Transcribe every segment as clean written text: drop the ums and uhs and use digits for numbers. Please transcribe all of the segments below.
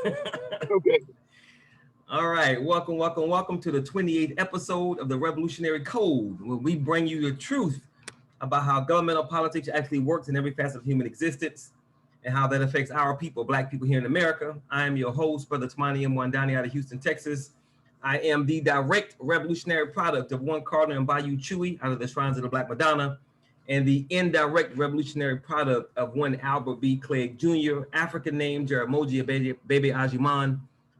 Okay. All right, welcome to the 28th episode of the Revolutionary Code, where we bring you the truth about how governmental politics actually works in every facet of human existence and how that affects our people, Black people here in America. I am your host, Brother Tamani Mwandani out of Houston, Texas. I am the direct revolutionary product of one Cardinal and Bayou Chewy out of the Shrines of the Black Madonna, and the indirect revolutionary product of one Albert B. Clegg Jr., African name Jaramogi Bebe Ajiman,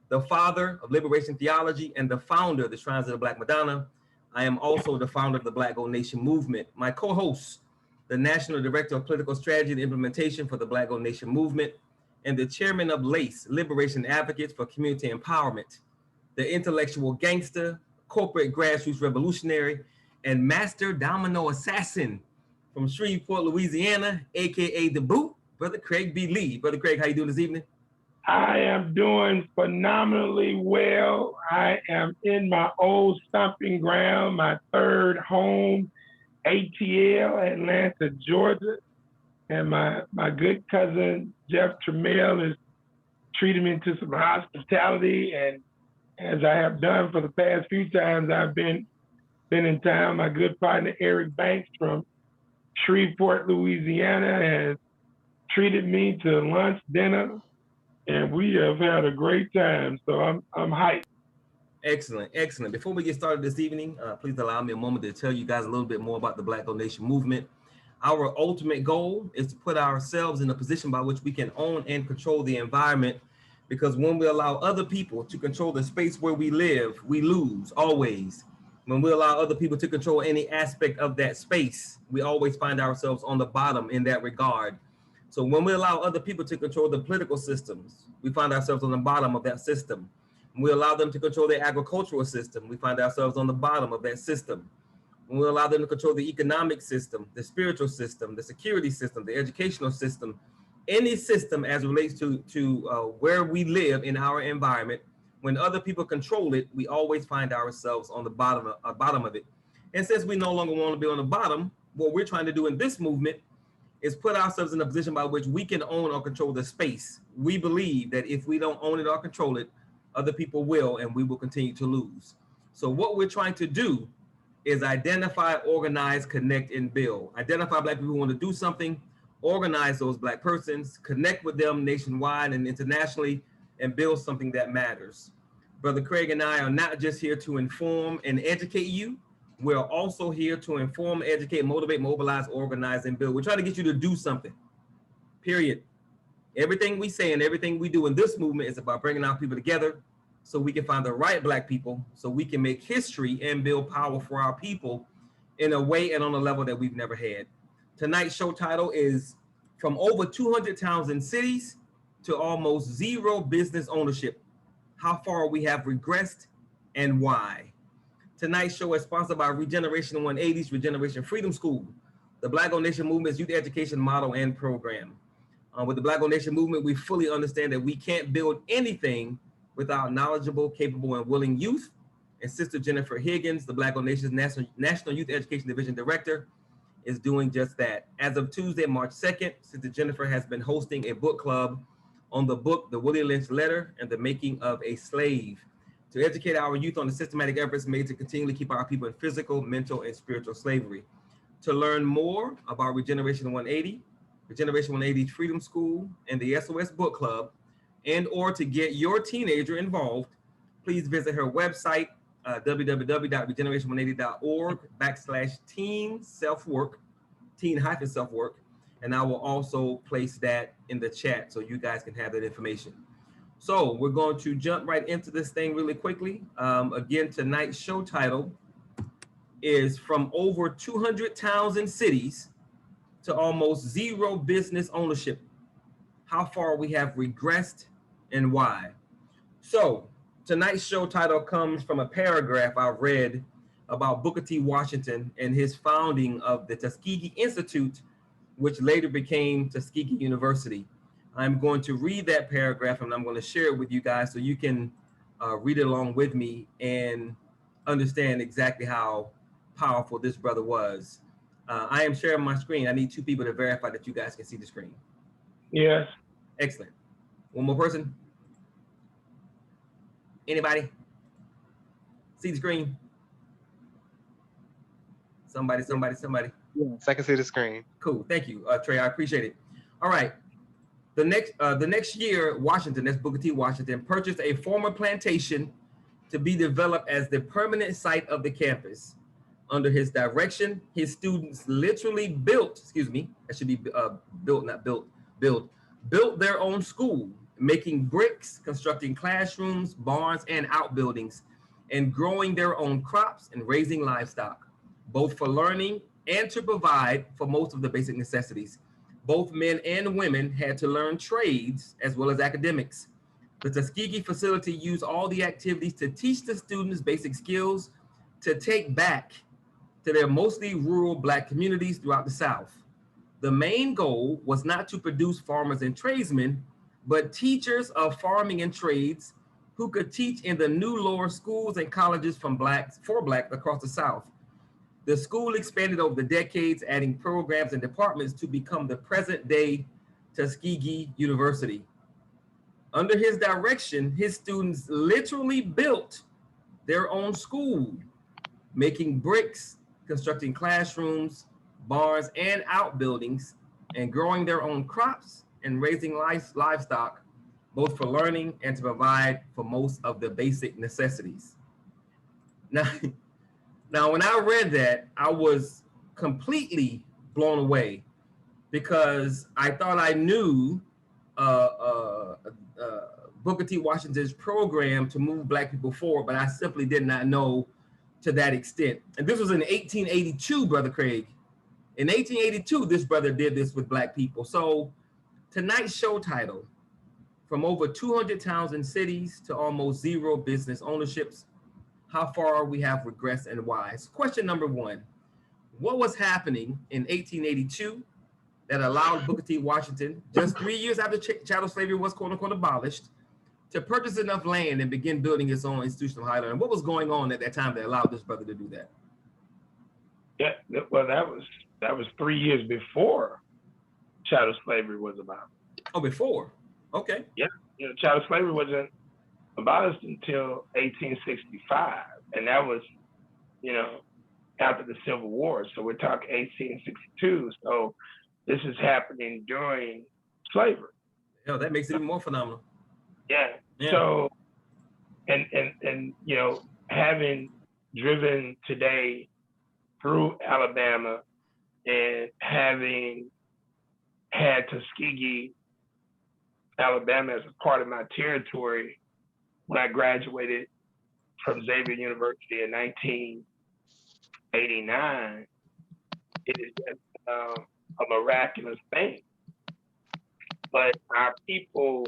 the father of liberation theology and the founder of the Shrines of the Black Madonna. I am also the founder of the Black Gold Nation movement. My co-host, the National Director of Political Strategy and Implementation for the Black Gold Nation movement, and the chairman of LACE, Liberation Advocates for Community Empowerment, the intellectual gangster, corporate grassroots revolutionary, and master domino assassin from Shreveport, Louisiana, aka the Boot, Brother Craig B. Lee. Brother Craig, how you doing this evening? I am doing phenomenally well. I am in my old stomping ground, my third home, ATL, Atlanta, Georgia. And my good cousin, Jeff Tramiel, is treating me to some hospitality. And as I have done for the past few times I've been in town, my good partner, Eric Banks from Shreveport, Louisiana, has treated me to lunch, dinner, and we have had a great time. So I'm hyped. Excellent. Before we get started this evening, please allow me a moment to tell you guys a little bit more about the Black Gold Nation movement. Our ultimate goal is to put ourselves in a position by which we can own and control the environment, because when we allow other people to control the space where we live, we lose always. When we allow other people to control any aspect of that space, we always find ourselves on the bottom in that regard. So when we allow other people to control the political systems, we find ourselves on the bottom of that system. When we allow them to control the agricultural system, we find ourselves on the bottom of that system. When we allow them to control the economic system, the spiritual system, the security system, the educational system, any system as it relates to where we live in our environment, when other people control it, we always find ourselves on the bottom of it. And since we no longer want to be on the bottom, what we're trying to do in this movement is put ourselves in a position by which we can own or control the space. We believe that if we don't own it or control it, other people will, and we will continue to lose. So what we're trying to do is identify, organize, connect, and build. Identify Black people who want to do something, organize those Black persons, connect with them nationwide and internationally, and build something that matters. Brother Craig and I are not just here to inform and educate you. We're also here to inform, educate, motivate, mobilize, organize, and build. We're trying to get you to do something, period. Everything we say and everything we do in this movement is about bringing our people together so we can find the right Black people, so we can make history and build power for our people in a way and on a level that we've never had. Tonight's show title is From Over 200 Towns and Cities to Almost Zero Business Ownership, How Far We Have Regressed and Why. Tonight's show is sponsored by Regeneration 180's Regeneration Freedom School, the Black Gold Nation Movement's youth education model and program. With the Black Gold Nation Movement, we fully understand that we can't build anything without knowledgeable, capable, and willing youth. And Sister Jennifer Higgins, the Black Gold Nation's National Youth Education Division Director, is doing just that. As of Tuesday, March 2nd, Sister Jennifer has been hosting a book club on the book, The Willie Lynch Letter and the Making of a Slave, to educate our youth on the systematic efforts made to continually keep our people in physical, mental, and spiritual slavery. To learn more about Regeneration 180, Regeneration 180 Freedom School, and the SOS Book Club, and or to get your teenager involved, please visit her website, www.regeneration180.org/teen self-work, teen-self-work, and I will also place that in the chat so you guys can have that information. So we're going to jump right into this thing really quickly. Again, tonight's show title is From Over 200 Towns and Cities to Almost Zero Business Ownership, How Far We Have Regressed and Why. So tonight's show title comes from a paragraph I read about Booker T. Washington and his founding of the Tuskegee Institute, which later became Tuskegee University. I'm going to read that paragraph and I'm going to share it with you guys so you can read it along with me and understand exactly how powerful this brother was. I am sharing my screen. I need two people to verify that you guys can see the screen. Yes. Excellent. One more person. Anybody? See the screen? Somebody. Yes, I can see the screen. Cool. Thank you, Trey. I appreciate it. All right. The next year, Washington, that's Booker T. Washington, purchased a former plantation to be developed as the permanent site of the campus. Under his direction, his students literally built, that should be built, not built, built their own school, making bricks, constructing classrooms, barns, and outbuildings, and growing their own crops and raising livestock, both for learning and to provide for most of the basic necessities. Both men and women had to learn trades as well as academics. The Tuskegee facility used all the activities to teach the students basic skills to take back to their mostly rural Black communities throughout the South. The main goal was not to produce farmers and tradesmen, but teachers of farming and trades who could teach in the new lower schools and colleges for Blacks across the South. The school expanded over the decades, adding programs and departments to become the present-day Tuskegee University. Under his direction, his students literally built their own school, making bricks, constructing classrooms, barns, and outbuildings, and growing their own crops and raising livestock, both for learning and to provide for most of the basic necessities. Now, when I read that, I was completely blown away because I thought I knew Booker T. Washington's program to move Black people forward, but I simply did not know to that extent. And this was in 1882, Brother Craig. In 1882, this brother did this with Black people. So tonight's show title, from over 200 towns and cities to almost zero business ownerships, how far we have regressed and why. So question number one, what was happening in 1882 that allowed Booker T. Washington, just 3 years after chattel slavery was quote unquote abolished, to purchase enough land and begin building his own institution of higher learning? What was going on at that time that allowed this brother to do that? Yeah, well, that was 3 years before chattel slavery was abolished. Oh, before? Okay. Yeah, chattel slavery wasn't abolished until 1865, and that was, after the Civil War. So we're talking 1862. So this is happening during slavery. Yeah, that makes it even more phenomenal. Yeah. So, and having driven today through Alabama and having had Tuskegee, Alabama as a part of my territory when I graduated from Xavier University in 1989, it is just a miraculous thing. But our people,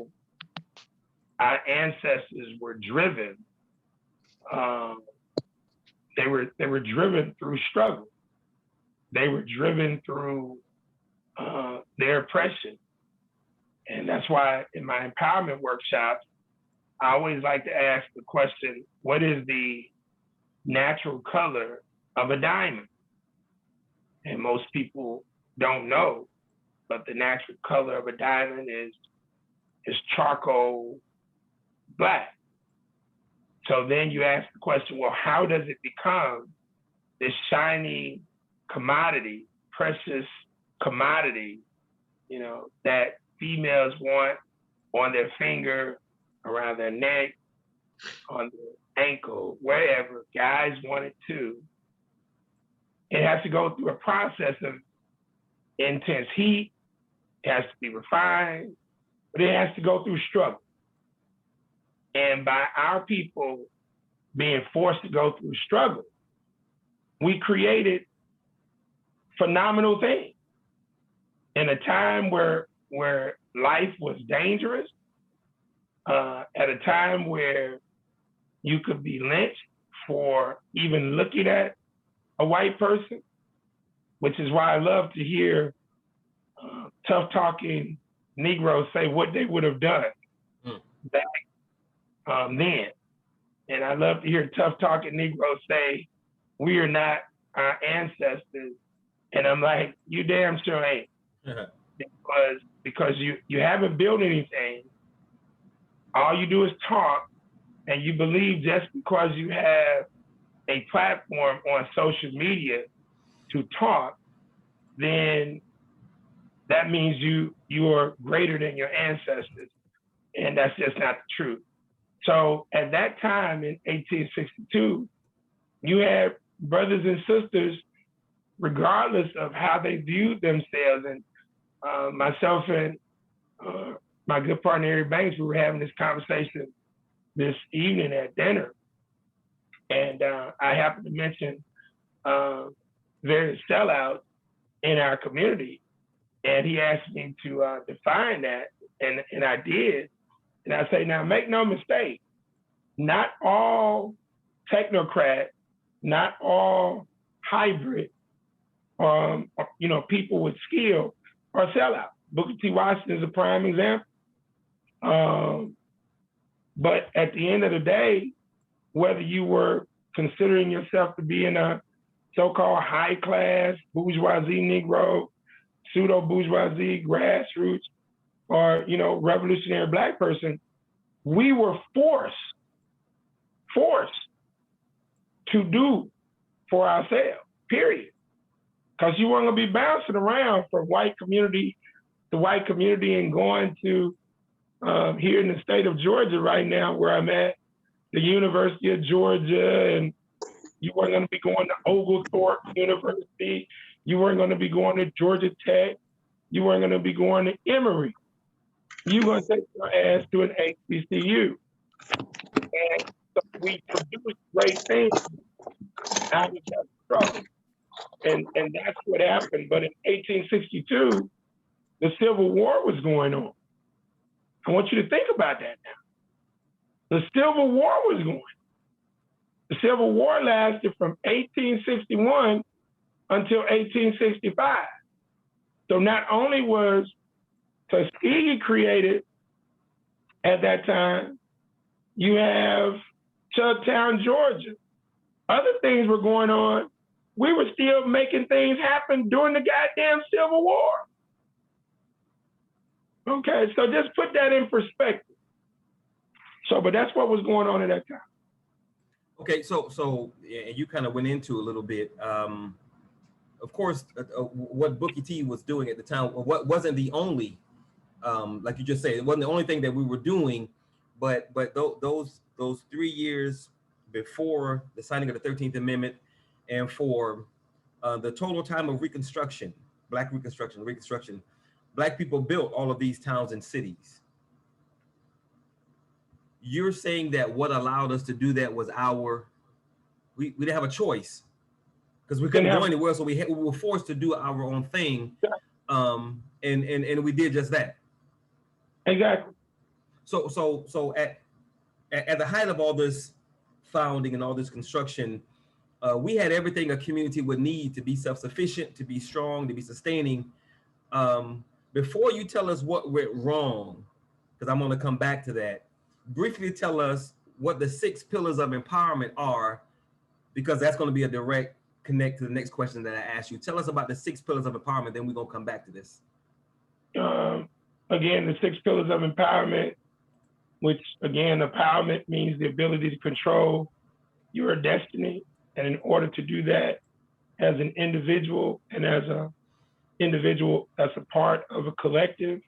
our ancestors were driven. They were driven through struggle. They were driven through their oppression. And that's why in my empowerment workshops, I always like to ask the question, what is the natural color of a diamond? And most people don't know, but the natural color of a diamond is charcoal black. So then you ask the question, well, how does it become this shiny commodity, precious commodity, that females want on their finger, around their neck, on their ankle, wherever, guys want it too. It has to go through a process of intense heat. It has to be refined, but it has to go through struggle. And by our people being forced to go through struggle, we created phenomenal things. In a time where life was dangerous, at a time where you could be lynched for even looking at a white person, which is why I love to hear tough talking Negroes say what they would have done back then. And I love to hear tough talking Negroes say, we are not our ancestors. And I'm like, you damn sure ain't. Because you haven't built anything. All you do is talk, and you believe just because you have a platform on social media to talk, then that means you are greater than your ancestors. And that's just not the truth. So at that time in 1862, you had brothers and sisters, regardless of how they viewed themselves. And myself and my good partner, Eric Banks, we were having this conversation this evening at dinner. And I happened to mention various sellouts in our community. And he asked me to define that, and I did. And I say, now make no mistake, not all technocrats, not all hybrid, people with skill are sellouts. Booker T. Washington is a prime example. But at the end of the day, whether you were considering yourself to be in a so-called high-class bourgeoisie Negro, pseudo-bourgeoisie, grassroots, or revolutionary Black person, we were forced to do for ourselves, period. Because you weren't gonna be bouncing around from white community to white community and going to here in the state of Georgia right now, where I'm at, the University of Georgia, and you weren't gonna be going to Oglethorpe University, you weren't gonna be going to Georgia Tech, you weren't gonna be going to Emory. You gonna take your ass to an HBCU. And so we produced great things out of that struggle. And that's what happened. But in 1862, the Civil War was going on. I want you to think about that now. The Civil War was going. The Civil War lasted from 1861 until 1865. So not only was Tuskegee created at that time, you have Chugtown, Georgia. Other things were going on. We were still making things happen during the goddamn Civil War. Okay, so just put that in perspective. But that's what was going on at that time. Okay, so you kind of went into a little bit. Of course, what Bookie T was doing at the time, what wasn't the only, like you just said, it wasn't the only thing that we were doing, but those 3 years before the signing of the 13th Amendment, and for the total time of Reconstruction, Black Reconstruction, Black people built all of these towns and cities. You're saying that what allowed us to do that was we didn't have a choice, because we couldn't go anywhere, so we were forced to do our own thing, and we did just that. Exactly. So at the height of all this founding and all this construction, we had everything a community would need to be self-sufficient, to be strong, to be sustaining. Before you tell us what went wrong, because I'm going to come back to that, briefly tell us what the 6 pillars of empowerment are, because that's going to be a direct connect to the next question that I asked you. Tell us about the 6 pillars of empowerment, then we're going to come back to this. Again, the 6 pillars of empowerment, which again, empowerment means the ability to control your destiny. And in order to do that as an individual and as a individual that's a part of a collective,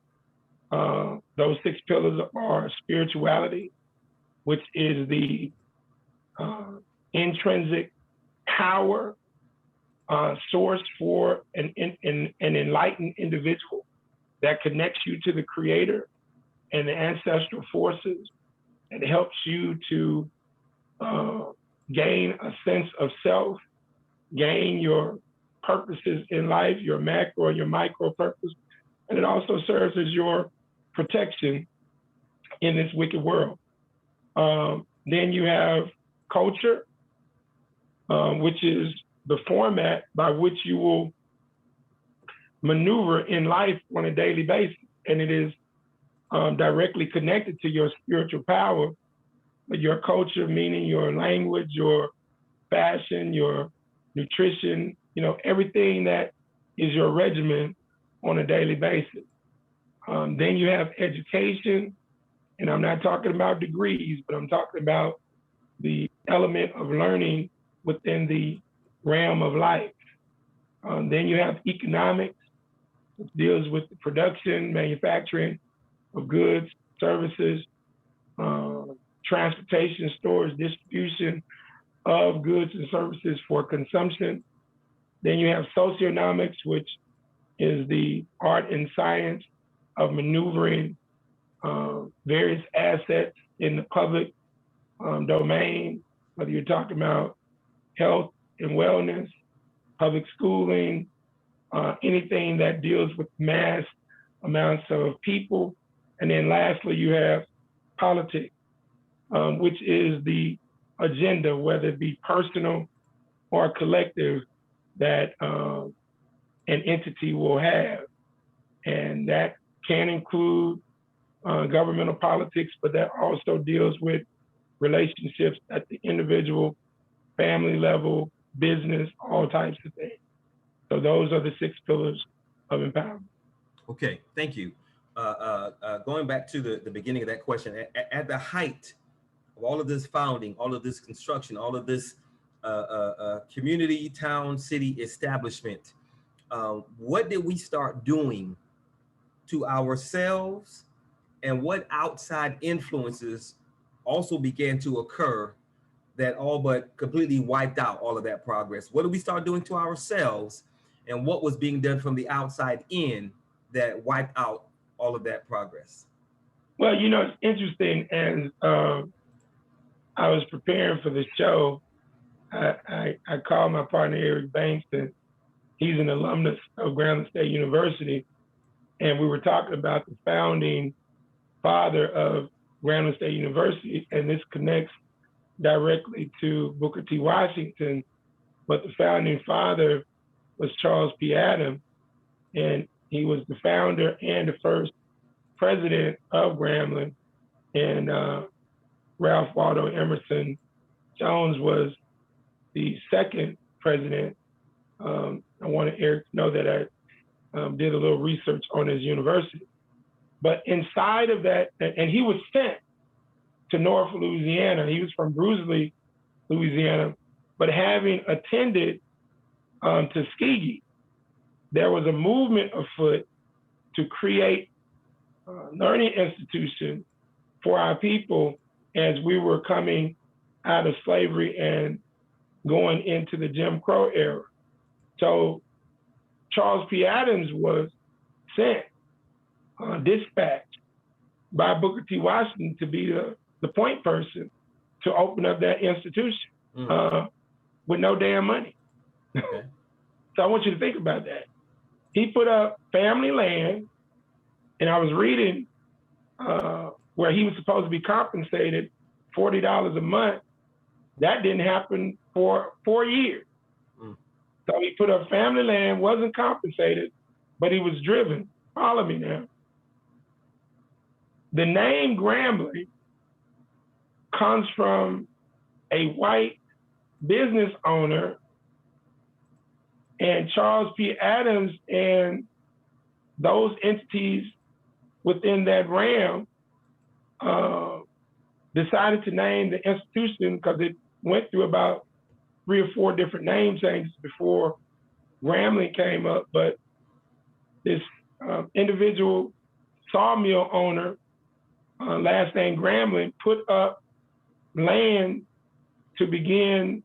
those 6 pillars are spirituality, which is the intrinsic power source for an enlightened individual that connects you to the creator and the ancestral forces, and helps you to gain a sense of self, gain your purposes in life, your macro and your micro purpose, and it also serves as your protection in this wicked world. Then you have culture, which is the format by which you will maneuver in life on a daily basis, and it is directly connected to your spiritual power. But your culture, meaning your language, your fashion, your nutrition, everything that is your regimen on a daily basis. Then you have education, And I'm not talking about degrees, but I'm talking about the element of learning within the realm of life. Then you have economics, which deals with the production, manufacturing of goods, services, transportation, storage, distribution of goods and services for consumption. Then you have socioeconomics, which is the art and science of maneuvering various assets in the public domain, whether you're talking about health and wellness, public schooling, anything that deals with mass amounts of people. And then lastly, you have politics, which is the agenda, whether it be personal or collective, that an entity will have. And that can include governmental politics, but that also deals with relationships at the individual, family level, business, all types of things. So those are the 6 pillars of empowerment. Okay, thank you. Going back to the beginning of that question, at the height of all of this founding, all of this construction, all of this community, town, city establishment, what did we start doing to ourselves, and what outside influences also began to occur that all but completely wiped out all of that progress? What did we start doing to ourselves, and what was being done from the outside in that wiped out all of that progress? Well, you know, it's interesting. As I was preparing for the show, I called my partner, Eric Banks, and he's an alumnus of Grambling State University. And we were talking about the founding father of Grambling State University, and this connects directly to Booker T. Washington. But the founding father was Charles P. Adams, and he was the founder and the first president of Grambling. And Ralph Waldo Emerson Jones was the second president. I wanted Eric to know that I did a little research on his university. But inside of that, and he was sent to North Louisiana. He was from Bruce, Louisiana, but having attended Tuskegee, there was a movement afoot to create a learning institution for our people as we were coming out of slavery and going into the Jim Crow era. So Charles P. Adams was sent, dispatched by Booker T. Washington to be the point person to open up that institution with no damn money. Okay. So I want you to think about that. He put up family land, and I was reading where he was supposed to be compensated $40 a month. That didn't happen for 4 years. So he put up family land, wasn't compensated, but he was driven. Follow me now. The name Grambling comes from a white business owner, and Charles P. Adams and those entities within that realm decided to name the institution because it went through about 3 or 4 different name changes before Grambling came up. But this individual sawmill owner, last name Grambling, put up land to begin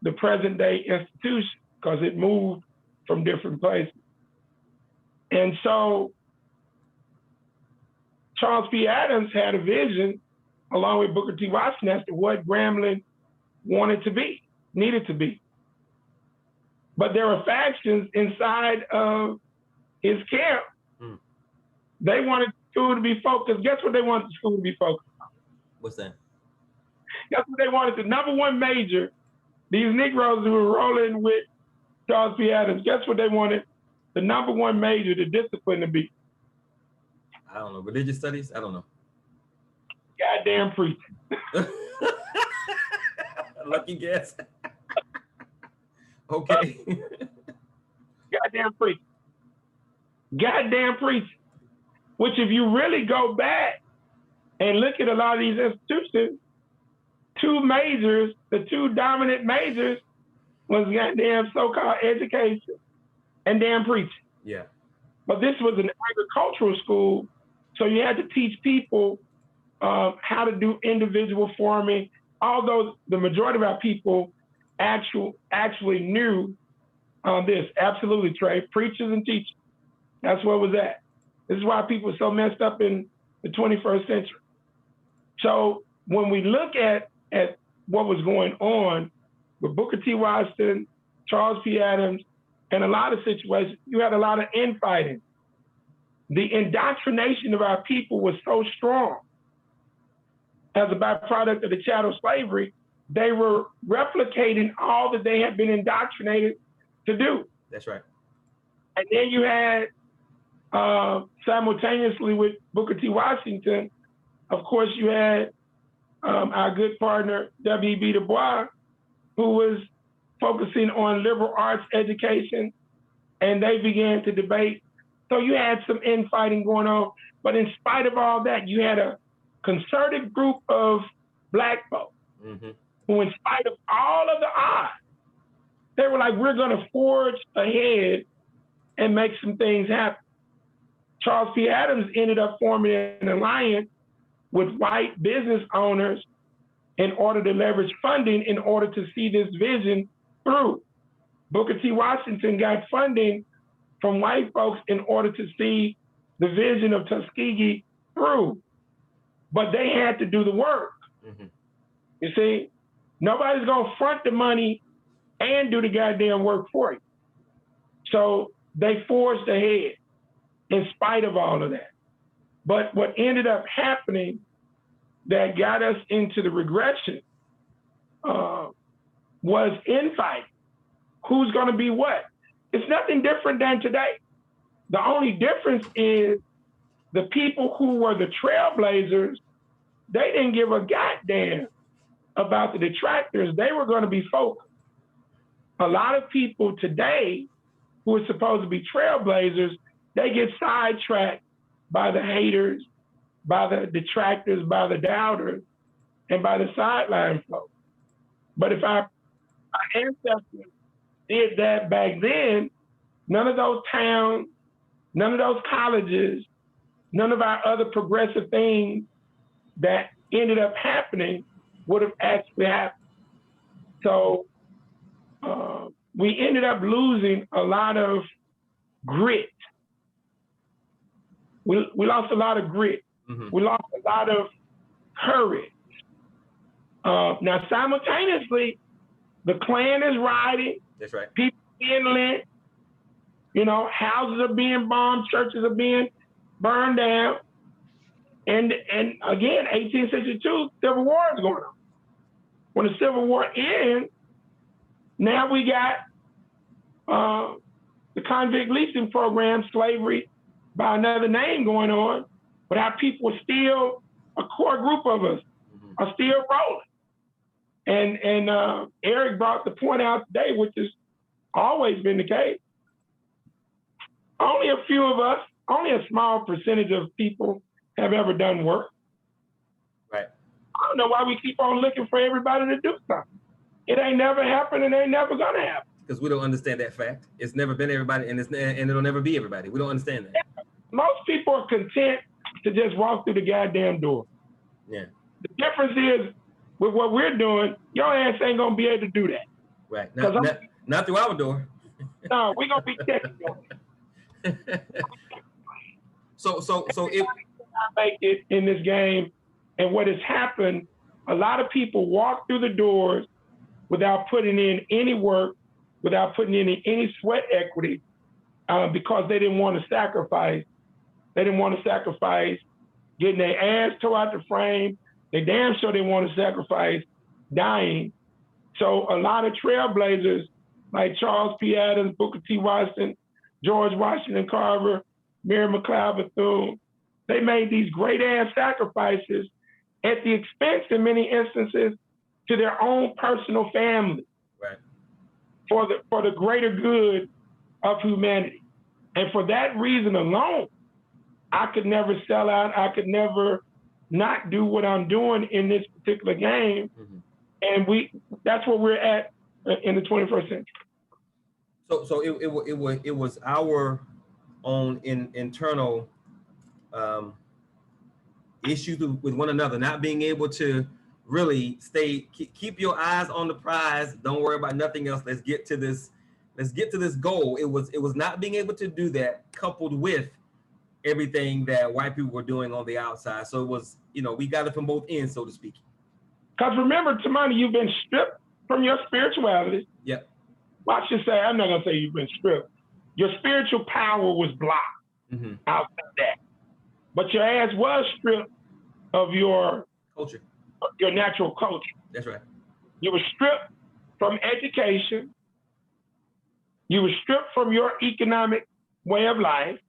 the present day institution because it moved from different places. And so Charles P. Adams had a vision along with Booker T. Washington as to what Grambling wanted to be, needed to be. But there were factions inside of his camp. They wanted the school to be focused. Guess what they wanted the school to be focused on? What's that? Guess what they wanted the number one major, these Negroes who were rolling with Charles P. Adams, guess what they wanted the number one major, the discipline, to be? I don't know. Religious studies? I don't know. Goddamn preaching. Lucky guess. Okay. Goddamn preaching. Goddamn preaching. Which, if you really go back And look at a lot of these institutions, the two dominant majors was goddamn so-called education and damn preaching. Yeah. But this was an agricultural school, so you had to teach people how to do individual farming, although the majority of our people actually knew this. Absolutely, Trey. Preachers and teachers. That's what it was at. This is why people are so messed up in the 21st century. So when we look at what was going on with Booker T. Washington, Charles P. Adams, and a lot of situations, you had a lot of infighting. The indoctrination of our people was so strong as a byproduct of the chattel slavery, they were replicating all that they had been indoctrinated to do. That's right. And then you had, simultaneously with Booker T. Washington, of course, you had our good partner, W.E.B. Du Bois, who was focusing on liberal arts education, and they began to debate. So you had some infighting going on, but in spite of all that, you had a concerted group of Black folks who, in spite of all of the odds, they were like, we're gonna forge ahead and make some things happen. Charles P. Adams ended up forming an alliance with white business owners in order to leverage funding in order to see this vision through. Booker T. Washington got funding from white folks in order to see the vision of Tuskegee through. But they had to do the work. You see, nobody's gonna front the money and do the goddamn work for you. So they forged ahead in spite of all of that. But what ended up happening that got us into the regression was infighting. Who's gonna be what? It's nothing different than today. The only difference is the people who were the trailblazers, they didn't give a goddamn about the detractors. They were gonna be focused. A lot of people today who are supposed to be trailblazers, they get sidetracked by the haters, by the detractors, by the doubters, and by the sideline folks. But if our ancestors did that back then, none of those towns, none of those colleges, none of our other progressive things that ended up happening would have actually happened. So we ended up losing a lot of grit. We lost a lot of grit. We lost a lot of courage. Now, simultaneously, the Klan is rioting. That's right. People being lit. You know, houses are being bombed, churches are being burned down. And again, 1862, Civil War is going on. When the Civil War ends, now we got the convict leasing program, slavery by another name going on, but our people are still, a core group of us are still rolling. And Eric brought the point out today, which has always been the case. Only a few of us, only a small percentage of people have ever done work. Right. I don't know why we keep on looking for everybody to do something. It ain't never happened and ain't never gonna happen. Because we don't understand that fact. It's never been everybody, and it'll never be everybody. We don't understand that. Most people are content to just walk through the goddamn door. Yeah. The difference is, with what we're doing, your ass ain't gonna be able to do that. Right. Not through our door. No, we're gonna be checking on it. So if I make it in this game, and what has happened, a lot of people walk through the doors without putting in any work, without putting in any sweat equity, because they didn't want to sacrifice. They didn't want to sacrifice getting their ass tore out the frame. They damn sure didn't want to sacrifice dying. So a lot of trailblazers like Charles P. Adams, Booker T. Washington, George Washington Carver, Mary McLeod Bethune, they made these great ass sacrifices at the expense, in many instances, to their own personal family. Right. For the greater good of humanity. And for that reason alone, I could never sell out. I could never not do what I'm doing in this particular game. And that's where we're at in the 21st century. So it was our own internal issues with one another, not being able to really keep your eyes on the prize. Don't worry about nothing else. Let's get to this goal. It was not being able to do that, coupled with everything that white people were doing on the outside. So it was, we got it from both ends, so to speak. Because remember, Tamani, you've been stripped from your spirituality. Yep. Well, I should say, I'm not gonna say you've been stripped. Your spiritual power was blocked outside that. But your ass was stripped of your culture, your natural culture. That's right. You were stripped from education. You were stripped from your economic way of life.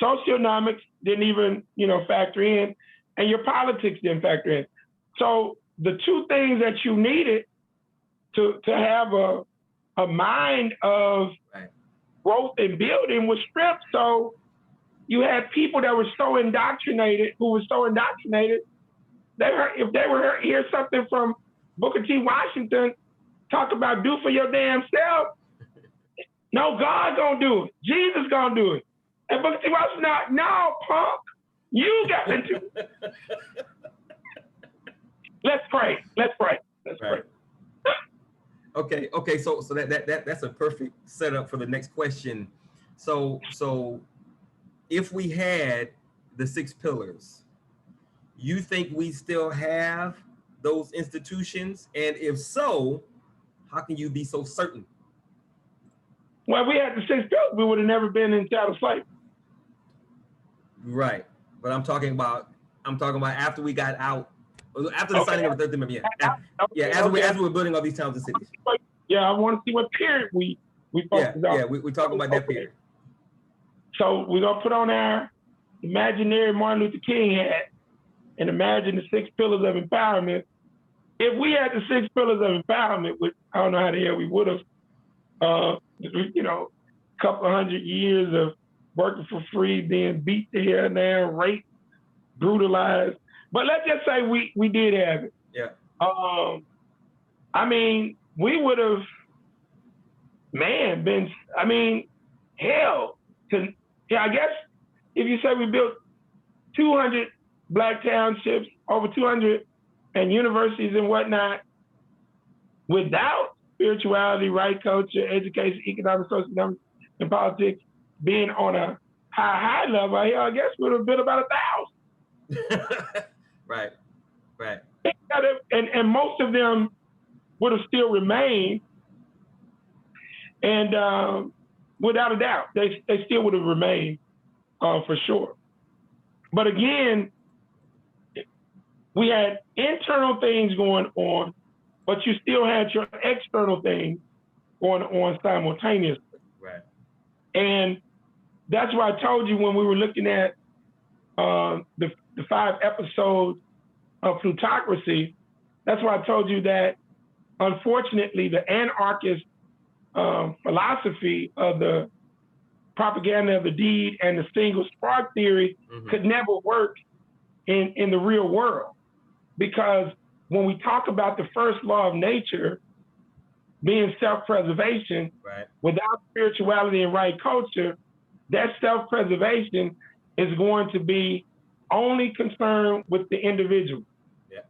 Socioeconomics didn't even, factor in, and your politics didn't factor in. So the two things that you needed to have a mind of growth and building was stripped. So you had people that were so indoctrinated, if they were hear something from Booker T. Washington, talk about do for your damn self. No, God gonna do it. Jesus gonna do it. And Booker T. Washington, no, punk, you got to do it. Let's pray. Let's pray. Okay. So that's a perfect setup for the next question. So if we had the 6 pillars, you think we still have those institutions? And if so, how can you be so certain? Well, if we had the 6 pillars, we would have never been in chattel slavery. Right. But I'm talking about after we got out, after the signing of the 13th Amendment. As we were building all these towns and cities. Yeah, I want to see what period we focus on. Yeah, we're talking about that period. So we're gonna put on our imaginary Martin Luther King hat and imagine the 6 pillars of empowerment. If we had the 6 pillars of empowerment, which I don't know how the hell we would have, a couple of 100 years of working for free, being beat to hell down, raped, brutalized. But let's just say we did have it. Yeah. We would have, I guess if you say we built 200 black townships, over 200 and universities and whatnot, without spirituality, right culture, education, economic, social, and politics being on a high level, I guess we would have built about 1,000. Right. And most of them would have still remained. And without a doubt, they still would have remained for sure. But again, we had internal things going on, but you still had your external things going on simultaneously. Right. And that's why I told you when we were looking at the 5 episodes of plutocracy, that's why I told you that, unfortunately, the anarchist philosophy of the propaganda of the deed and the single spark theory could never work in the real world. Because when we talk about the first law of nature being self-preservation, without spirituality and right culture, that self-preservation is going to be only concerned with the individual. Yeah.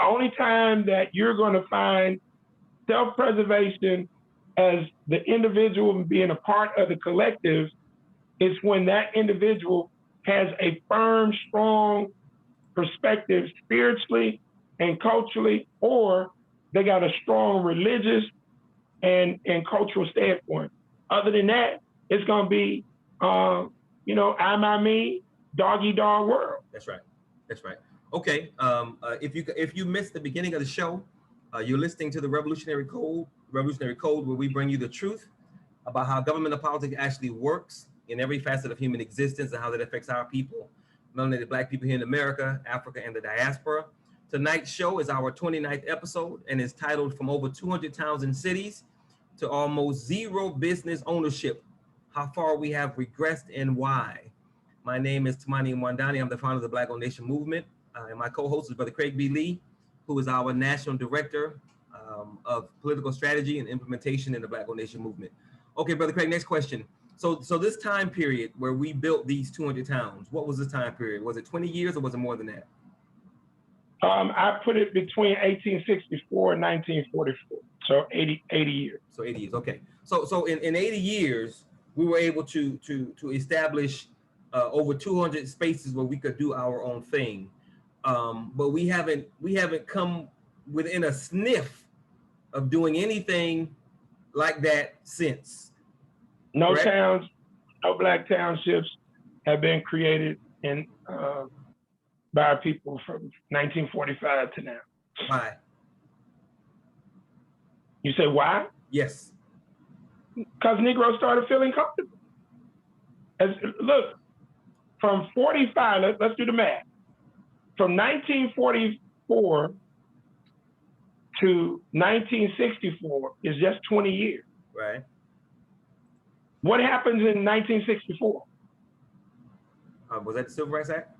Only time that you're going to find self-preservation as the individual being a part of the collective is when that individual has a firm, strong perspective spiritually and culturally, or they got a strong religious and cultural standpoint. Other than that, it's going to be, I, me, dog eat dog world. That's right. Okay. If you missed the beginning of the show, you're listening to the Revolutionary Code, where we bring you the truth about how government and politics actually works in every facet of human existence and how that affects our people, melanated Black people here in America, Africa, and the diaspora. Tonight's show is our 29th episode and is titled From Over 200 Towns and Cities to Almost Zero Business Ownership, How Far We Have Regressed and Why. My name is Tamani Mwandani. I'm the founder of the Black Owned Nation Movement. And my co-host is Brother Craig B. Lee, who is our National Director of Political Strategy and Implementation in the Black Gold Nation Movement. Okay, Brother Craig, next question. So this time period where we built these 200 towns, what was this time period? Was it 20 years or was it more than that? I put it between 1864 and 1944, so 80 years. So 80 years, okay. So in 80 years, we were able to establish over 200 spaces where we could do our own thing, but we haven't come within a sniff of doing anything like that since. No correct? towns, no black townships have been created in by people from 1945 to now. Why? You say why? Yes. Because Negroes started feeling comfortable. Look, from 45, let's do the math. From 1944 to 1964 is just 20 years. Right. What happens in 1964? Was that the Civil Rights Act?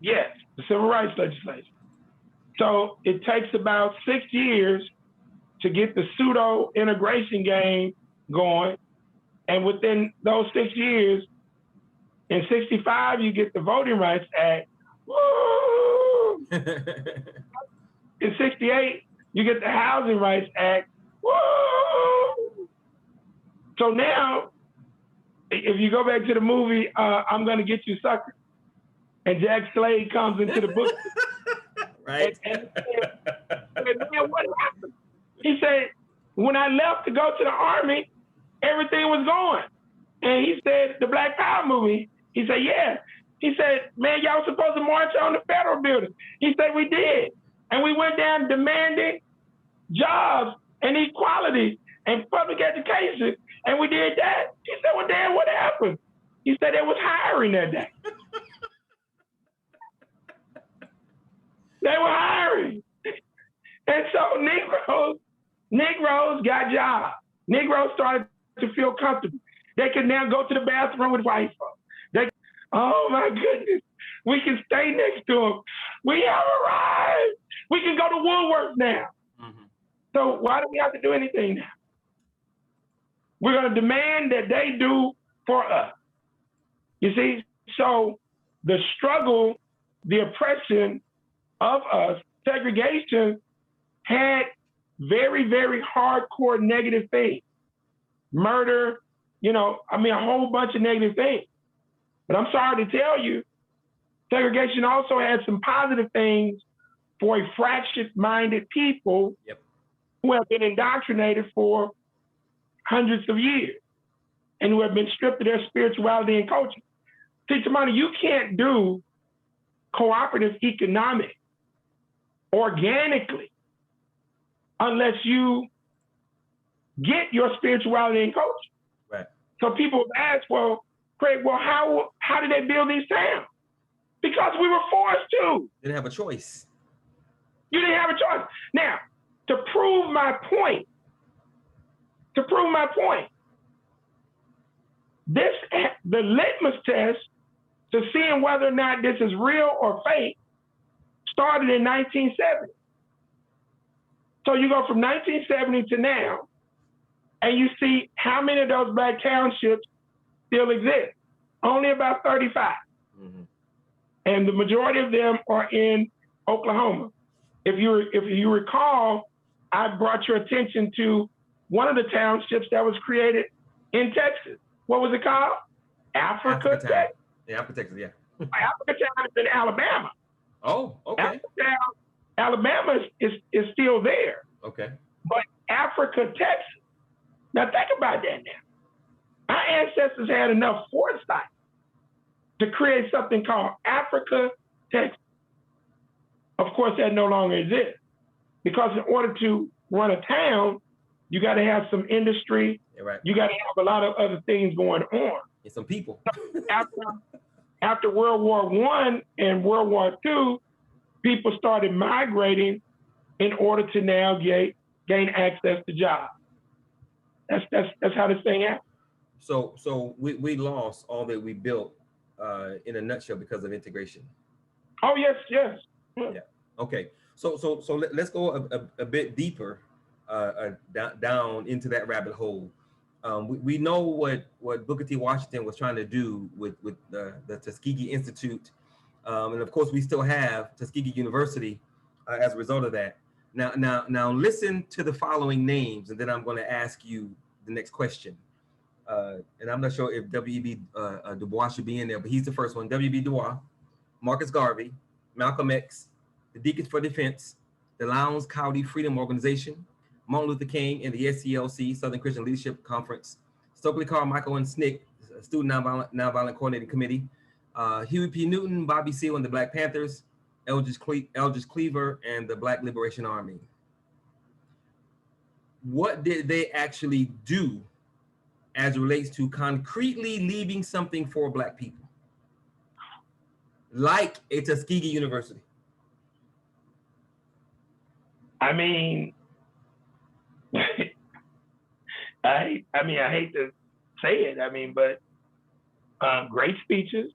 Yes, the Civil Rights legislation. So it takes about 6 years to get the pseudo integration game going. And within those 6 years, in 65, you get the Voting Rights Act. Woo! In 68, you get the Housing Rights Act. Woo! So now, if you go back to the movie, I'm Gonna Get You Sucker, and Jack Slade comes into the book. Right. And man, what happened? He said, when I left to go to the Army, everything was going. And he said, the Black Power movie, he said, yeah. He said, man, y'all were supposed to march on the federal building. He said, we did. And we went down demanding jobs and equality and public education. And we did that. He said, well, Dan, what happened? He said, there was hiring that day. They were hiring. And so Negroes got jobs. Negroes started to feel comfortable. They could now go to the bathroom with white folks. Oh my goodness, we can stay next to them. We have arrived. We can go to Woolworth now. Mm-hmm. So why do we have to do anything now? We're going to demand that they do for us. You see, so the struggle, the oppression of us, segregation had very, very hardcore negative things. Murder, a whole bunch of negative things. But I'm sorry to tell you, segregation also had some positive things for a fractured-minded people who have been indoctrinated for hundreds of years and who have been stripped of their spirituality and culture. See, Tamani, you can't do cooperative economics organically unless you get your spirituality and culture. Right. So people have asked, well, Craig, how did they build these towns? Because we were forced to. They didn't have a choice. You didn't have a choice. Now, to prove my point, the litmus test to seeing whether or not this is real or fake started in 1970. So you go from 1970 to now, and you see how many of those black townships still exist. Only about 35. Mm-hmm. And the majority of them are in Oklahoma. If you recall, I brought your attention to one of the townships that was created in Texas. What was it called? Africa, Texas. Yeah, Africa, Texas, yeah. Africa Town is in Alabama. Oh, okay. Africa Town, Alabama is still there. Okay. But Africa, Texas. Now think about that now. Our ancestors had enough foresight to create something called Africa, Texas. Of course, that no longer exists. Because in order to run a town, you got to have some industry. Yeah, right. You got to have a lot of other things going on. And some people. After World War I and World War II, people started migrating in order to now gain access to jobs. That's how this thing happened. So we lost all that we built in a nutshell because of integration. Oh yes. Yeah. Okay. So let's go a bit deeper down into that rabbit hole. We know what Booker T. Washington was trying to do with the Tuskegee Institute, and of course we still have Tuskegee University as a result of that. Now listen to the following names, and then I'm going to ask you the next question. And I'm not sure if W.E.B. Du Bois should be in there, but he's the first one. W.B. Du Bois, Marcus Garvey, Malcolm X, the Deacons for Defense, the Lowndes County Freedom Organization, Martin Luther King and the SCLC, Southern Christian Leadership Conference, Stokely Carmichael and SNCC, Student Nonviolent Coordinating Committee, Huey P. Newton, Bobby Seale and the Black Panthers, Eldridge Cleaver and the Black Liberation Army. What did they actually do as it relates to concretely leaving something for Black people, like a Tuskegee University? I mean, I hate to say it. I mean, but great speeches,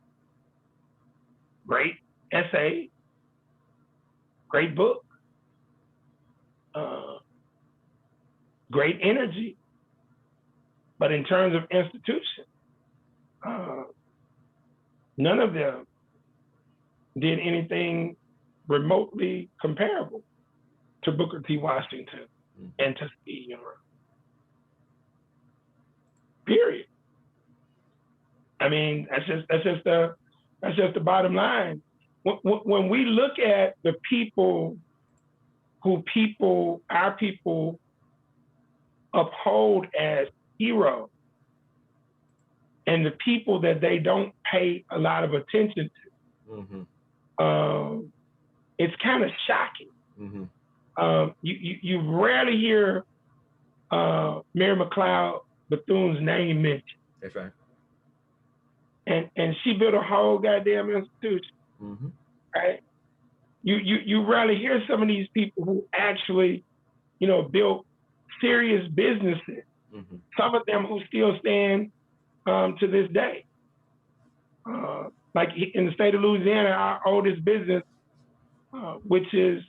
great essay, great book, great energy. But in terms of institution, none of them did anything remotely comparable to Booker T. Washington and Tuskegee University. Period. I mean, that's just the bottom line. When we look at the people who our people uphold as heroes, and the people that they don't pay a lot of attention to, it's kind of shocking. You rarely hear Mary McLeod Bethune's name mentioned. That's right. And she built a whole goddamn institution, right? You rarely hear some of these people who actually, built serious businesses. Some of them who still stand to this day. Like in the state of Louisiana, our oldest business, which is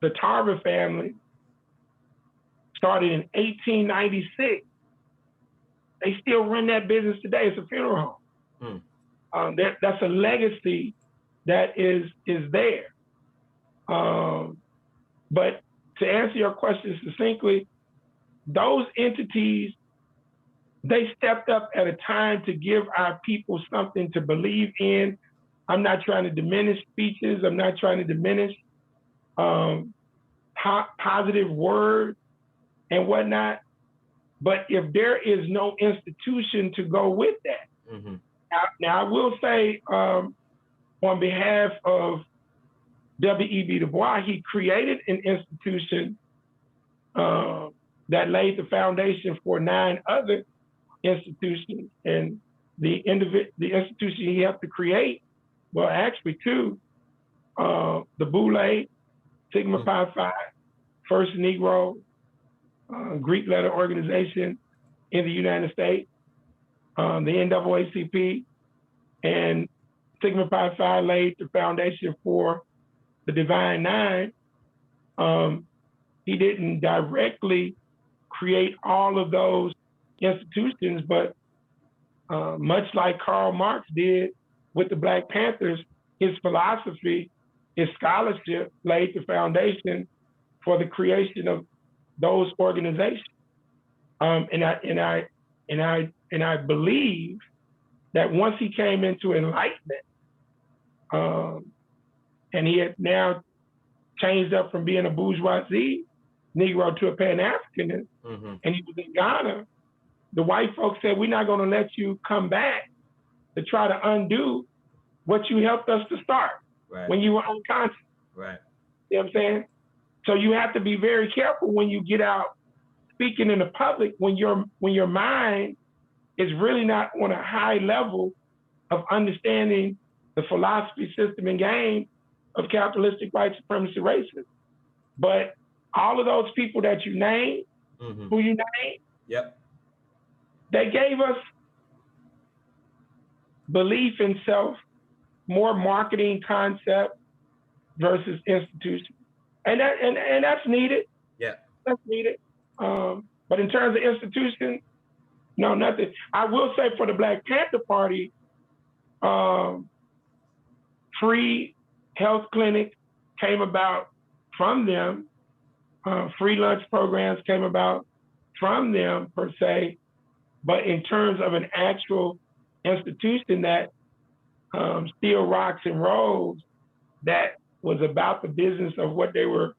the Tarver family, started in 1896. They still run that business today. It's a funeral home. That's a legacy that is there. But to answer your question succinctly, those entities, they stepped up at a time to give our people something to believe in. I'm not trying to diminish speeches. I'm not trying to diminish positive words and whatnot. But if there is no institution to go with that, now I will say on behalf of W.E.B. Du Bois, he created an institution that laid the foundation for 9 other institutions. And the institution he helped to create, well, actually 2, the Boule, Sigma Pi Phi, First Negro, Greek letter organization in the United States, the NAACP, and Sigma Pi Phi laid the foundation for the Divine Nine. He didn't directly create all of those institutions, but much like Karl Marx did with the Black Panthers, his philosophy, his scholarship laid the foundation for the creation of those organizations. And I believe that once he came into enlightenment, and he had now changed up from being a bourgeoisie Negro to a Pan-Africanist, and he was in Ghana, the white folks said, we're not going to let you come back to try to undo what you helped us to start when you were unconscious. Right. You know what I'm saying? So you have to be very careful when you get out speaking in the public, when your mind is really not on a high level of understanding the philosophy, system, and game of capitalistic white supremacy racism. But all of those people that you name, who you name, they gave us belief in self, more marketing concepts, versus institution, and that's needed. Yeah. That's needed. But in terms of institution, no, nothing. I will say for the Black Panther Party, free health clinics came about from them. Free lunch programs came about from them per se. But in terms of an actual institution that still rocks and rolls, that was about the business of what they were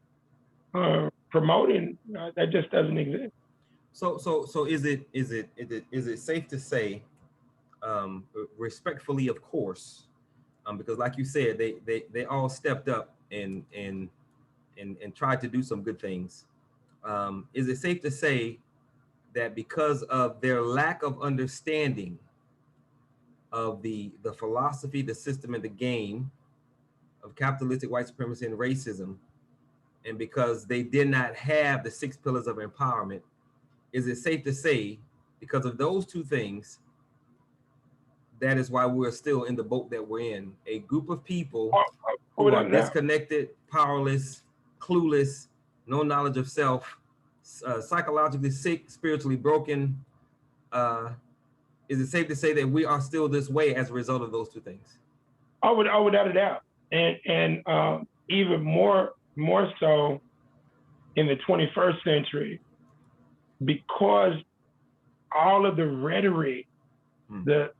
promoting, that just doesn't exist. So is it safe to say, respectfully, of course, because like you said, they all stepped up and tried to do some good things. Is it safe to say that because of their lack of understanding of the philosophy, the system, and the game of capitalistic white supremacy and racism, and because they did not have the 6 pillars of empowerment, is it safe to say, because of those two things, that is why we're still in the boat that we're in? A group of people who are disconnected, powerless, clueless, no knowledge of self, psychologically sick, spiritually broken. Is it safe to say that we are still this way as a result of those two things? Oh, without a doubt. And even more so in the 21st century, because all of the rhetoric, the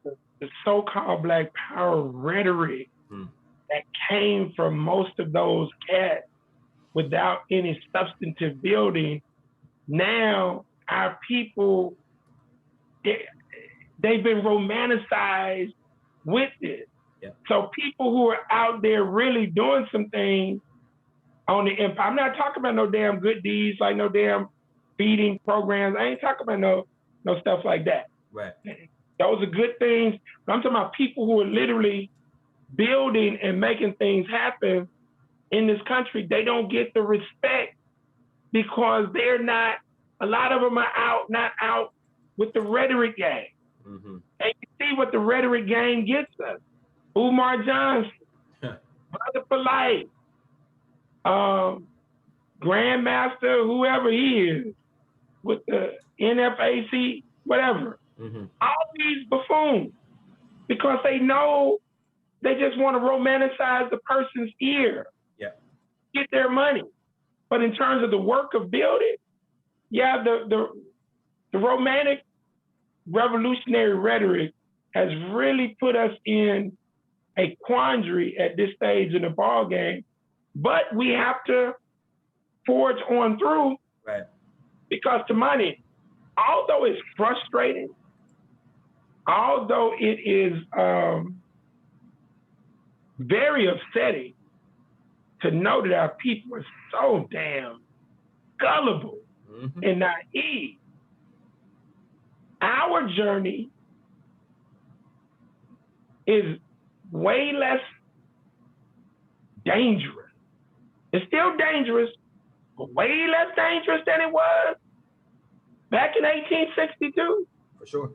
so-called Black Power rhetoric that came from most of those cats without any substantive building, now our people, they've been romanticized with it. Yeah. So people who are out there really doing some things on the empire, I'm not talking about no damn good deeds, like no damn feeding programs. I ain't talking about no stuff like that. Right. Those are good things. But I'm talking about people who are literally building and making things happen in this country. They don't get the respect because they're not, a lot of them are not out with the rhetoric game. And you see what the rhetoric game gets us. Umar Johnson, Brother for Life, Grandmaster, whoever he is, with the NFAC, whatever. All these buffoons, because they know they just want to romanticize the person's ear, get their money. But in terms of the work of building, the romantic revolutionary rhetoric has really put us in a quandary at this stage in the ball game. But we have to forge on through, right? Because to money, although it's frustrating, although it is very upsetting to know that our people are so damn gullible and naive, our journey is way less dangerous. It's still dangerous, but way less dangerous than it was back in 1862. For sure.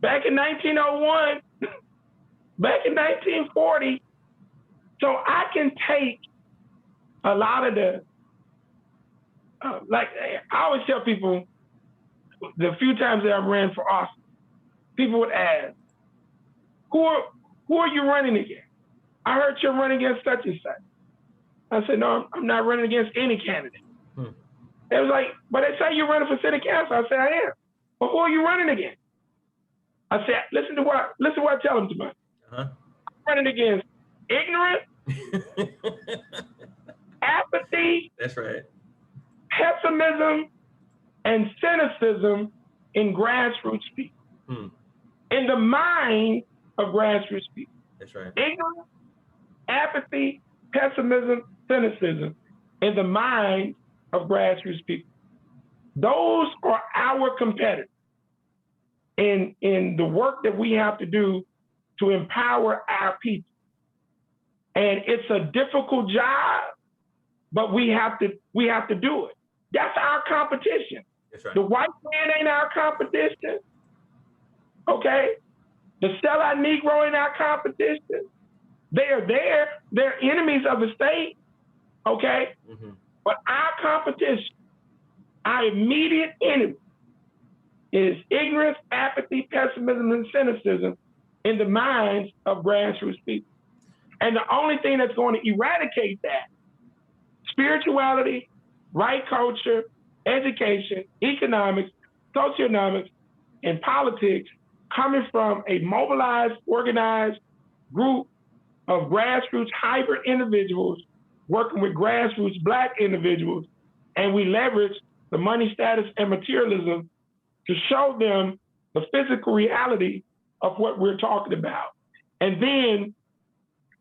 Back in 1901, back in 1940. So I can take a lot of the, like I always tell people, the few times that I ran for office, people would ask, who are you running against? I heard you're running against such and such. I said, no, I'm not running against any candidate. It was like, but they say you're running for city council. I said, I am. But who are you running against? I said, listen to what I tell them to me. I'm running against ignorance, apathy. That's right. Pessimism and cynicism in grassroots people. In the mind of grassroots people. That's right. Ignorance, apathy, pessimism, cynicism in the mind of grassroots people. Those are our competitors in the work that we have to do to empower our people. And it's a difficult job, but we have to do it. That's our competition. That's right. The white man ain't our competition. Okay? The sellout Negro ain't our competition. They are there. They're enemies of the state, okay? But our competition, our immediate enemy is ignorance, apathy, pessimism, and cynicism in the minds of grassroots people. And the only thing that's going to eradicate that, spirituality, right culture, education, economics, socioeconomics, and politics, coming from a mobilized, organized group of grassroots hybrid individuals working with grassroots Black individuals, and we leverage the money, status, and materialism to show them the physical reality of what we're talking about, and then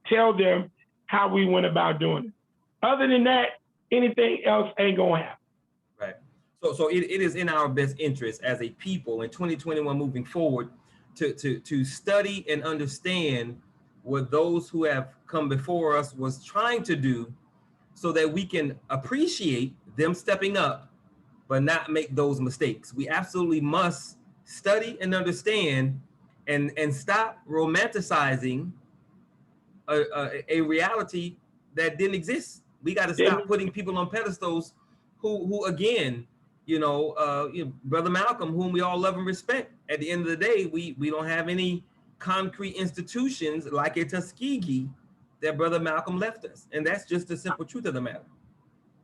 tell them how we went about doing it. Other than that, anything else ain't gonna happen. Right. So it is in our best interest as a people in 2021 moving forward to study and understand what those who have come before us was trying to do, so that we can appreciate them stepping up, but not make those mistakes. We absolutely must study and understand and stop romanticizing a reality that didn't exist. We got to stop putting people on pedestals who again, Brother Malcolm, whom we all love and respect. At the end of the day, we don't have any concrete institutions like a Tuskegee that Brother Malcolm left us. And that's just the simple truth of the matter.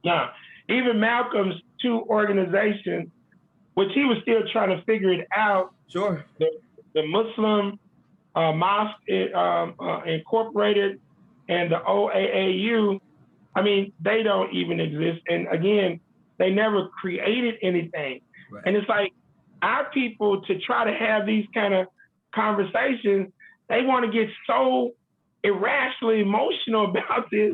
Yeah, even Malcolm's two organizations, which he was still trying to figure it out. Sure. The Muslim Mosque Incorporated and the OAAU, I mean, they don't even exist. And again, they never created anything. Right. And it's like our people, to try to have these kind of conversations, they want to get so irrationally emotional about this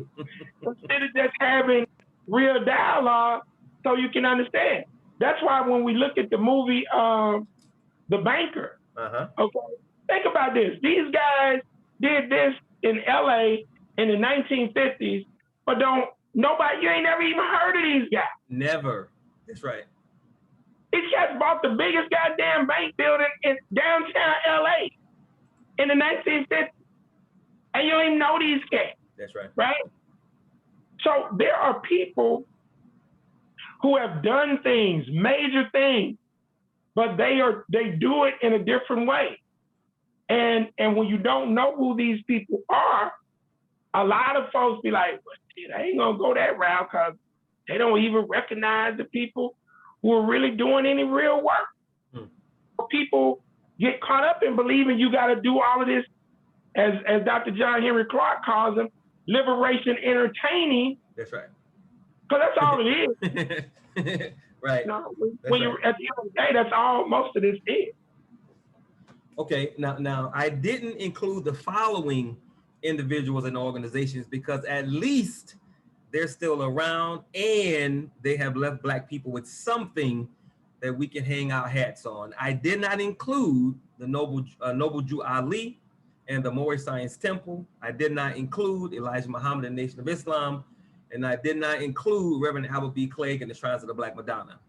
instead of just having real dialogue so you can understand. That's why when we look at the movie, The Banker, okay, think about this. These guys did this in LA in the 1950s, but you ain't never even heard of these guys. Never. That's right. These guys bought the biggest goddamn bank building in downtown LA in the 1950s. And you don't even know these cats. That's right. Right? So there are people who have done things, major things, but they do it in a different way. And when you don't know who these people are, a lot of folks be like, well, shit, I ain't gonna go that route because they don't even recognize the people who are really doing any real work. People get caught up in believing you got to do all of this, as Dr. John Henry Clark calls them, liberation entertaining. That's right. Because that's all it is. Right. When you're at the end of the day, that's all most of this is. Okay, now I didn't include the following individuals and organizations because at least they're still around and they have left Black people with something that we can hang our hats on. I did not include the Noble Jew Ali and the Moorish Science Temple. I did not include Elijah Muhammad and Nation of Islam. And I did not include Reverend Albert B. Clegg and the Shrines of the Black Madonna.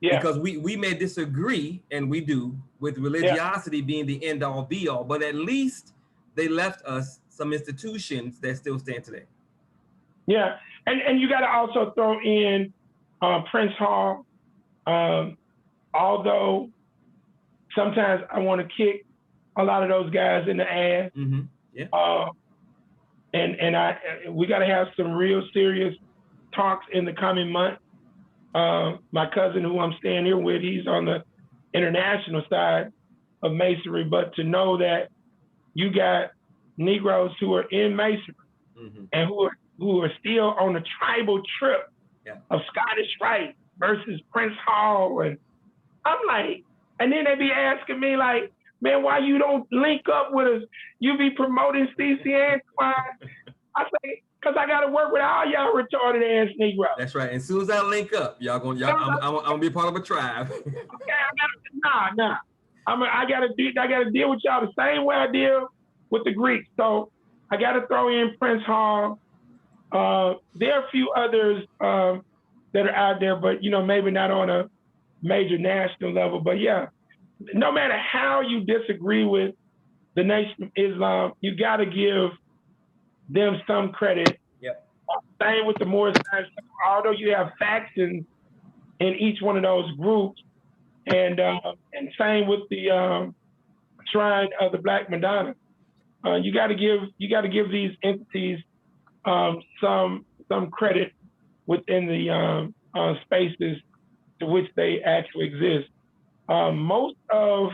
Yeah. Because we may disagree, and we do, with religiosity being the end all be all, but at least they left us some institutions that still stand today. Yeah, and you got to also throw in Prince Hall. Although sometimes I want to kick a lot of those guys in the ass. Yeah. And we got to have some real serious talks in the coming months. My cousin, who I'm staying here with, he's on the international side of Masonry, but to know that you got Negroes who are in Masonry and who are still on the tribal trip of Scottish Rite versus Prince Hall, and I'm like, and then they be asking me like, man, why you don't link up with us? You be promoting CC Antoine. I say, because I got to work with all y'all retarded ass Negroes. That's right. And as soon as I link up, I'm gonna be part of a tribe. I gotta deal with y'all the same way I deal with the Greeks. So I got to throw in Prince Hall. There are a few others that are out there, but maybe not on a major national level. But yeah, no matter how you disagree with the Nation of Islam, you got to give them some credit Same with the Moorish Science. Although you have factions in each one of those groups, and same with the Shrine of the Black Madonna. You got to give these entities some credit within the spaces to which they actually exist. Most of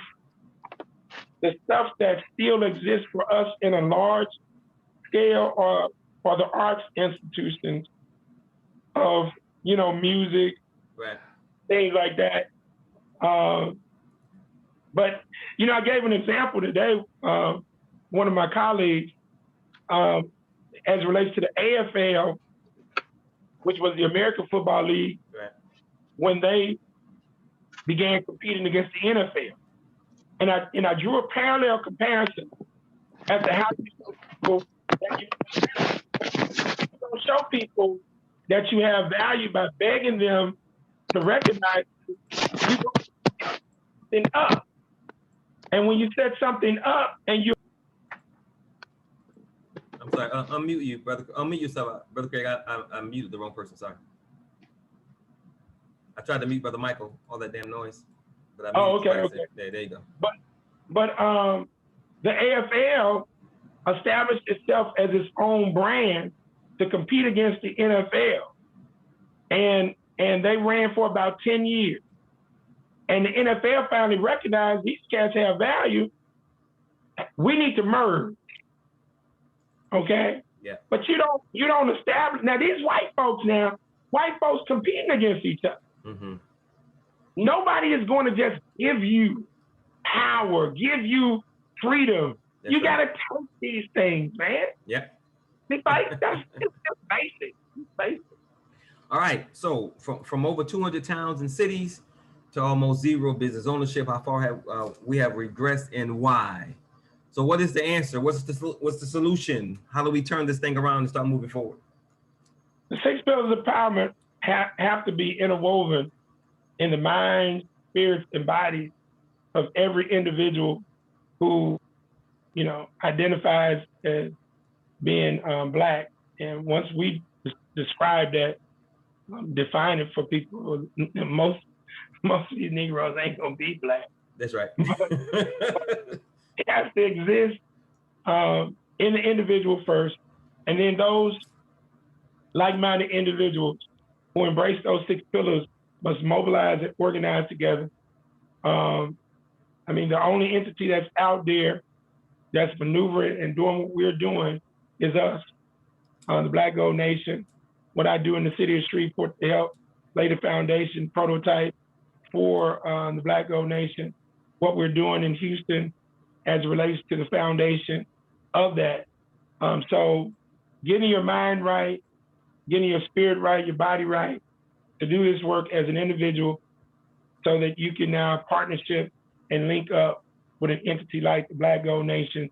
the stuff that still exists for us in a large scale are the arts institutions of, music, Right. things like that. But, I gave an example today, one of my colleagues, as it relates to the AFL, which was the American Football League, Right. when they began competing against the NFL. And I drew a parallel comparison as to how you don't show people that you have value by begging them to recognize you set something up. And when you set something up and you I'm sorry, unmute you, brother. Unmute yourself, Brother Craig. I muted the wrong person, sorry. I tried to mute Brother Michael, all that damn noise. But I okay. There you go. But the AFL established itself as its own brand to compete against the NFL. And they ran for about 10 years. And the NFL finally recognized these cats have value. We need to merge. Okay? Yeah. But you don't establish. Now, these white folks competing against each other. Mm-hmm. Nobody is going to just give you power, give you freedom. That's you right. got to take these things, man. Yeah. It's like, that's just basic. It's basic. All right. So from over 200 towns and cities to almost zero business ownership, how far have we have regressed and why? So what is the answer? What's the solution? How do we turn this thing around and start moving forward? The 6 pillars of empowerment have to be interwoven in the mind, spirits, and bodies of every individual who, identifies as being Black. And once we describe that, define it for people, most of these Negroes ain't gonna be Black. That's right. It has to exist in the individual first, and then those like-minded individuals who embrace those 6 pillars must mobilize and organize together. The only entity that's out there that's maneuvering and doing what we're doing is us, the Black Gold Nation. What I do in the city of Shreveport to help lay the foundation prototype for the Black Gold Nation. What we're doing in Houston as it relates to the foundation of that. So getting your mind right, getting your spirit right, your body right, to do this work as an individual so that you can now partnership and link up with an entity like the Black Gold Nation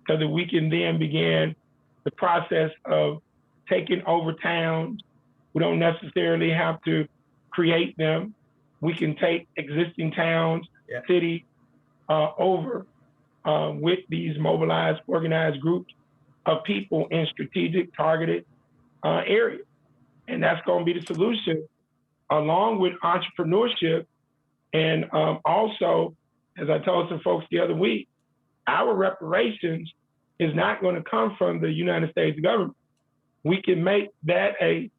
so that we can then begin the process of taking over towns. We don't necessarily have to create them. We can take existing towns, cities over with these mobilized, organized groups of people in strategic, targeted areas. And that's going to be the solution, along with entrepreneurship. And also, as I told some folks the other week, our reparations is not going to come from the United States government. We can make that a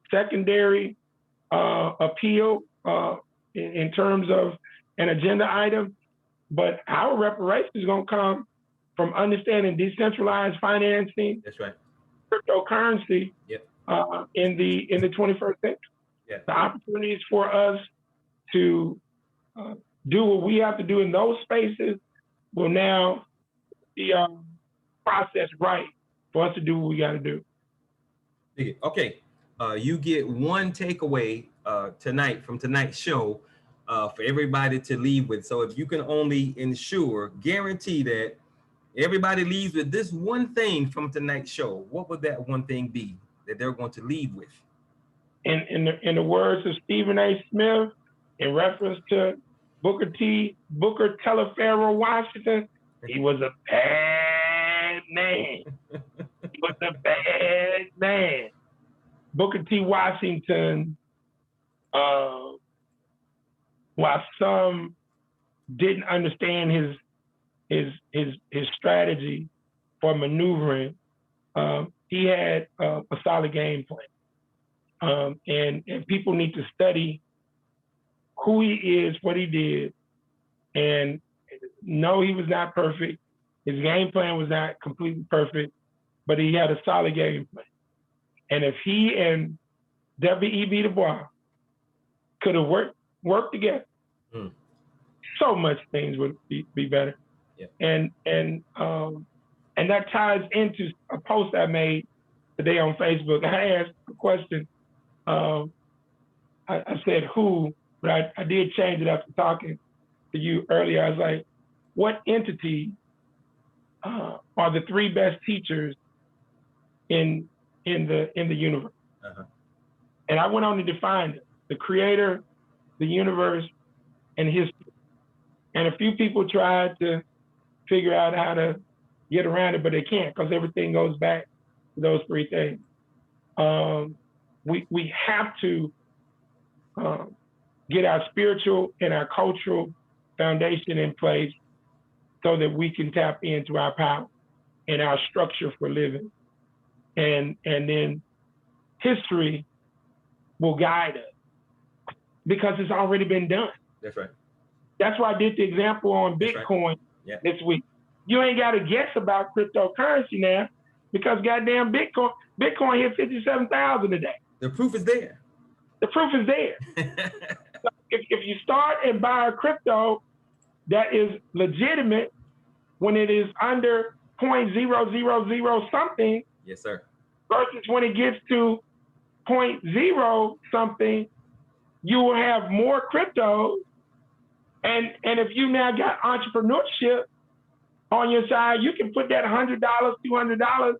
secondary appeal in terms of an agenda item, but our reparations is going to come from understanding decentralized financing. That's right. Cryptocurrency. Yep. In the 21st century. Yeah. The opportunities for us to do what we have to do in those spaces will now be processed right for us to do what we got to do. Okay. You get one takeaway tonight from tonight's show for everybody to leave with. So if you can only guarantee that everybody leaves with this one thing from tonight's show, what would that one thing be that they're going to leave with? In the words of Stephen A. Smith, in reference to Booker Teleferro Washington, he was a bad man. He was a bad man. Booker T. Washington, while some didn't understand his strategy for maneuvering, he had a solid game plan. And people need to study who he is, what he did, and no, he was not perfect. His game plan was not completely perfect, but he had a solid game plan. And if he and W.E.B. Du Bois could have worked together, so much things would be better. Yeah. And that ties into a post I made today on Facebook. I asked a question. I said who, but I did change it after talking to you earlier. I was like, what entity are the three best teachers in the universe? And I went on to define it: the creator, the universe, and history. And a few people tried to figure out how to get around it, but they can't, because everything goes back to those three things. We have to get our spiritual and our cultural foundation in place so that we can tap into our power and our structure for living. And then history will guide us because it's already been done. That's right. That's why I did the example on Bitcoin this week. You ain't got to guess about cryptocurrency now, because goddamn Bitcoin hit 57,000 today. The proof is there. The proof is there. So if you start and buy a crypto that is legitimate when it is under 0.000 something, yes, sir, versus when it gets to 0.0 something, you will have more cryptos. And if you now got entrepreneurship on your side, you can put that $100, $200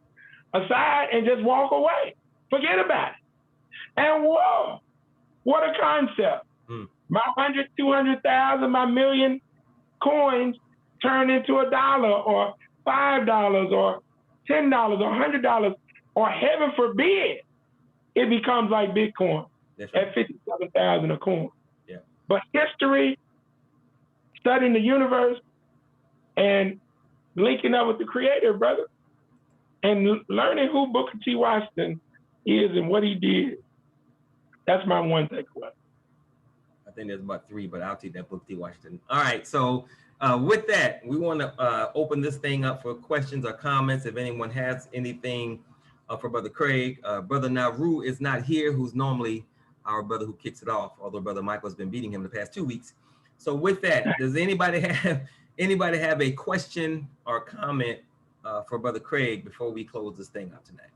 aside and just walk away. Forget about it. And whoa, what a concept. My 100, 200,000, my million coins turn into $1 or $5 or $10 or $100, or heaven forbid, it becomes like Bitcoin at 57,000 a coin. Yeah. But history, studying the universe, and linking up with the creator, brother, and learning who Booker T. Washington is and what he did. That's my one takeaway. I think there's about three, but I'll take that Booker T. Washington. All right, so with that, we want to open this thing up for questions or comments. If anyone has anything for Brother Craig, Brother Naru is not here, who's normally our brother who kicks it off, although Brother Michael has been beating him the past 2 weeks. So with that, does anybody have a question or comment for Brother Craig before we close this thing out tonight?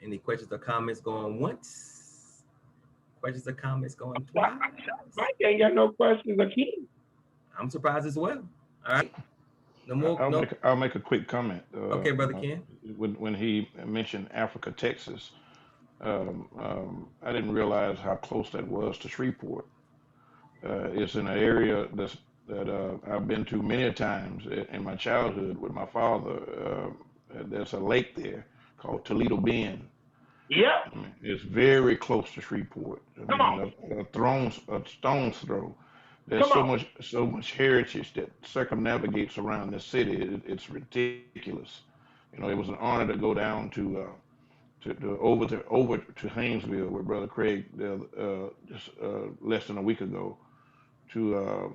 Any questions or comments going once? Questions or comments going twice? Mike ain't got no questions again. I'm surprised as well. All right. No more. I'll make a quick comment. Okay, Brother Ken. When he mentioned Africa, Texas, I didn't realize how close that was to Shreveport. It's in an area that I've been to many times in my childhood with my father. There's a lake there called Toledo Bend. Yeah. I mean, it's very close to Shreveport. Come on. A stone's throw. There's so much heritage that circumnavigates around this city. It's ridiculous. You know, it was an honor to go down over to Haynesville with Brother Craig just less than a week ago to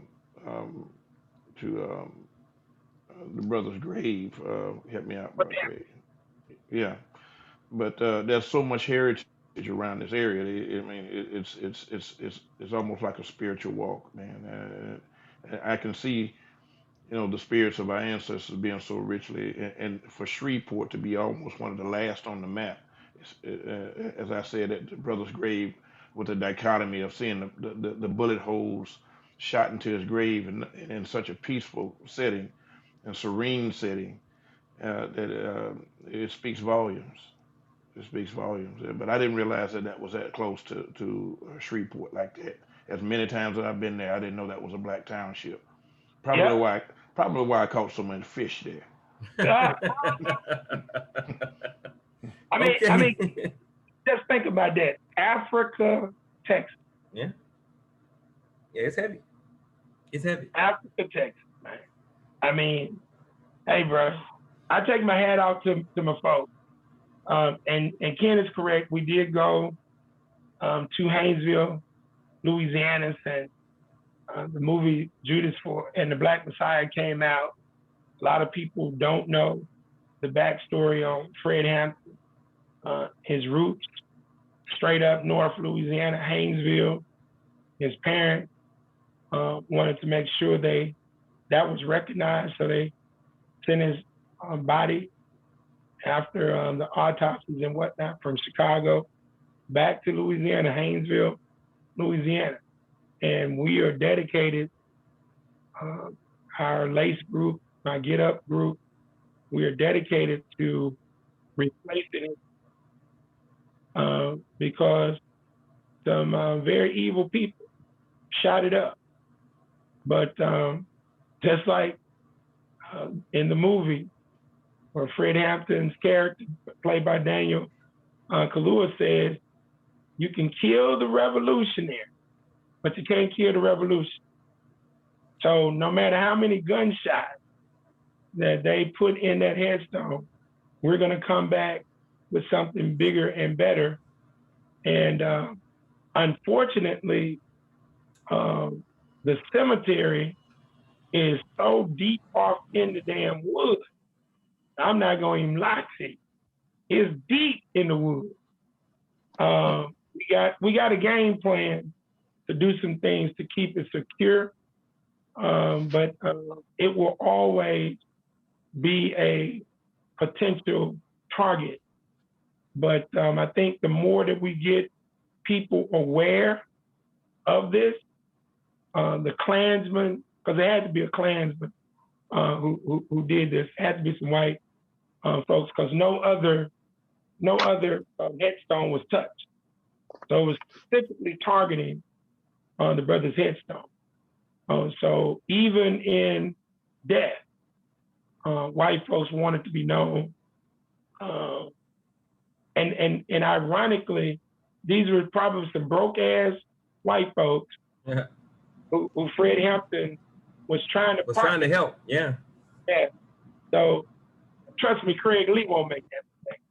the brother's grave. Help me out, Brother Craig. Yeah, but there's so much heritage around this area. I mean, it's almost like a spiritual walk, man. I can see, you know, the spirits of our ancestors being so richly, and for Shreveport to be almost one of the last on the map. As I said at the brother's grave, with the dichotomy of seeing the bullet holes shot into his grave, and in such a peaceful setting and serene setting, that it speaks volumes. It speaks volumes. But I didn't realize that was that close to Shreveport like that. As many times as I've been there, I didn't know that was a black township. Probably why I caught so many fish there. Okay. I mean, just think about that. Africa, Texas. Yeah. Yeah, it's heavy. It's heavy. Africa, Texas, man. I mean, hey, bro, I take my hat off to my folks. And Ken is correct. We did go to Haynesville, Louisiana, since the movie Judas and the Black Messiah came out. A lot of people don't know the backstory on Fred Hampton, his roots, straight up North Louisiana, Haynesville. His parents wanted to make sure that was recognized, so they sent his body after the autopsies and whatnot from Chicago back to Louisiana, Haynesville, Louisiana. And we are dedicated, our LACE group, my Get Up group, we are dedicated to replacing it because some very evil people shot it up. But just like in the movie, where Fred Hampton's character, played by Daniel Kaluuya, says, you can kill the revolutionary, but you can't kill the revolution. So no matter how many gunshots that they put in that headstone, we're going to come back with something bigger and better. And unfortunately, the cemetery is so deep off in the damn woods. I'm not going to even lie to you. It's deep in the woods. We got a game plan to do some things to keep it secure, but it will always be a potential target. But I think the more that we get people aware of this, the Klansmen, because there had to be a Klansman who did this, it had to be some white folks, because no other headstone was touched. So it was specifically targeting the brother's headstone. So even in death, white folks wanted to be known. And ironically, these were probably some broke-ass white folks who Fred Hampton was trying to help. Yeah. Yeah. So trust me, Craig Lee won't make that mistake.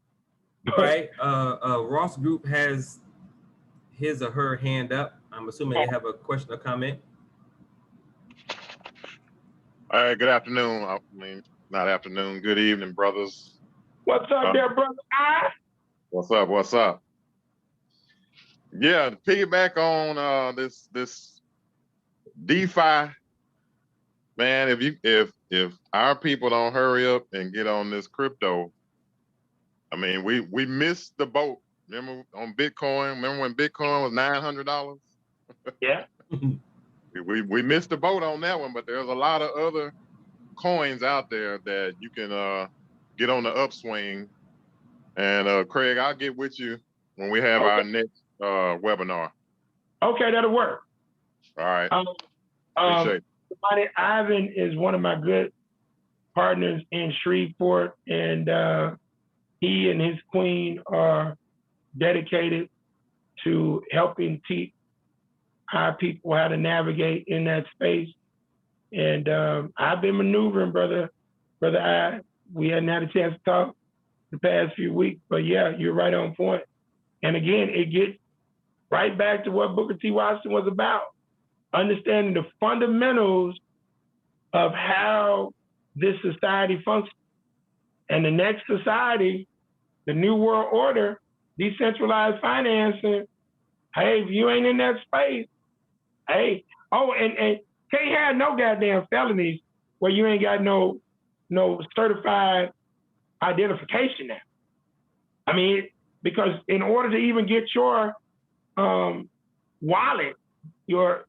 Right. Ross Group has his or her hand up. I'm assuming they have a question or comment. All right, good afternoon. I mean, not afternoon, good evening, brothers. What's up there, brother? What's up? What's up? Yeah, to piggyback on this DeFi, man, if our people don't hurry up and get on this crypto, I mean, we missed the boat. Remember on Bitcoin? Remember when Bitcoin was $900? Yeah. we missed the boat on that one, but there's a lot of other coins out there that you can get on the upswing. And Craig, I'll get with you when we have our next webinar. Okay, that'll work. All right. Appreciate it. Ivan is one of my good partners in Shreveport, and he and his queen are dedicated to helping teach our people how to navigate in that space. And I've been maneuvering, brother. We hadn't had a chance to talk the past few weeks, but yeah, you're right on point. And again, it gets right back to what Booker T. Washington was about, understanding the fundamentals of how this society functions. And the next society, the New World Order, decentralized financing, hey, if you ain't in that space, hey, and can't have no goddamn felonies where you ain't got no certified identification now. I mean, because in order to even get your wallet, your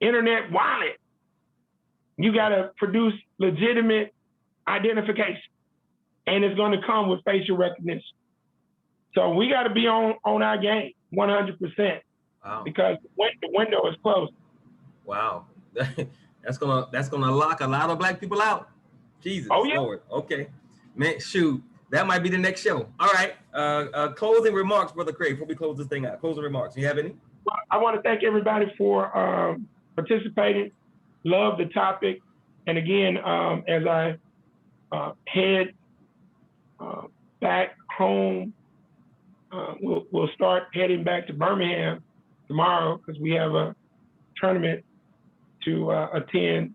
internet wallet, you got to produce legitimate identification, and it's going to come with facial recognition. So we got to be on our game 100%. Wow. Because the window is closed. Wow. That's gonna lock a lot of black people out. Jesus Lord. Okay. Man, shoot. That might be the next show. All right. Closing remarks, Brother Craig, before we close this thing out. Closing remarks. You have any? Well, I want to thank everybody for participating. Love the topic. And again, as I head back home, we'll start heading back to Birmingham tomorrow because we have a tournament to attend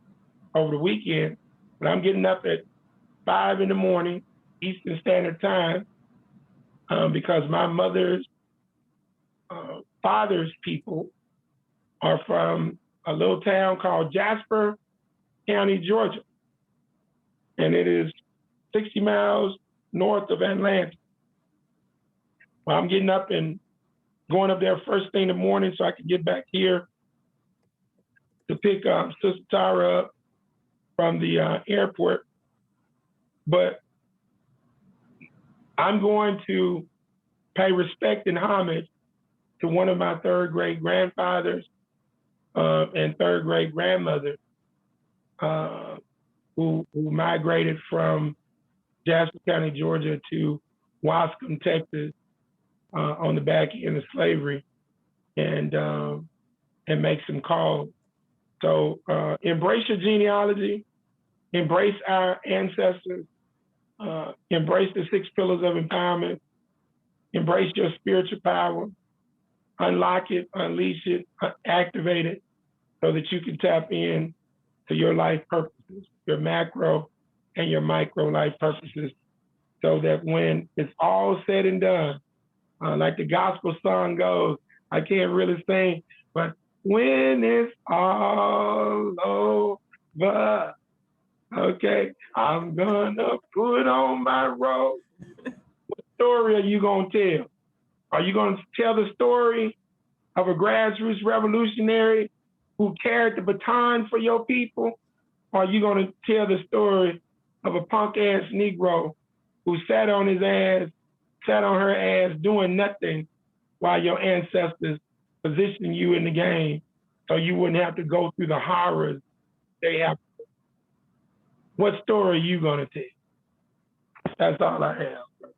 over the weekend. But I'm getting up at 5 in the morning, Eastern Standard Time, because my mother's father's people are from a little town called Jasper County, Georgia. And it is 60 miles north of Atlanta. Well, I'm getting up and going up there first thing in the morning so I can get back here to pick Sister Tara up from the airport. But I'm going to pay respect and homage to one of my third great grandfathers and third great grandmother who migrated from Jasper County, Georgia to Wascom, Texas on the back end of slavery and make some calls. So embrace your genealogy, embrace our ancestors, embrace the 6 pillars of empowerment, embrace your spiritual power, unlock it, unleash it, activate it so that you can tap in to your life purposes, your macro and your micro life purposes, so that when it's all said and done, like the gospel song goes, I can't really sing, but when it's all over, okay, I'm gonna put on my robe. What story are you gonna tell? Are you gonna tell the story of a grassroots revolutionary who carried the baton for your people? Or are you gonna tell the story of a punk ass Negro who sat on his ass, sat on her ass doing nothing while your ancestors positioned you in the game so you wouldn't have to go through the horrors they have? What story are you gonna tell? That's all I have.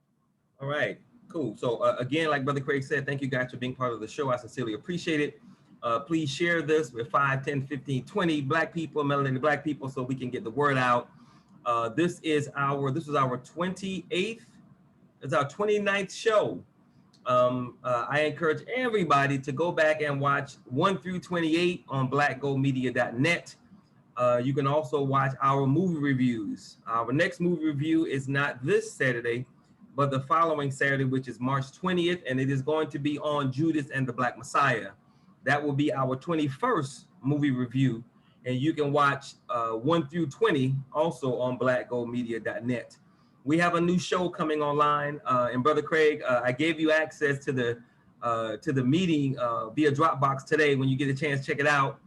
All right, cool. So again, like Brother Craig said, thank you guys for being part of the show. I sincerely appreciate it. Please share this with 5, 10, 15, 20 Black people, melanated Black people, so we can get the word out. This was our 28th, it's our 29th show. I encourage everybody to go back and watch 1 through 28 on blackgoldmedia.net. You can also watch our movie reviews. Our next movie review is not this Saturday, but the following Saturday, which is March 20th, and it is going to be on Judas and the Black Messiah. That will be our 21st movie review, and you can watch 1 through 20 also on blackgoldmedia.net. We have a new show coming online, and Brother Craig, I gave you access to the meeting via Dropbox today. When you get a chance, check it out.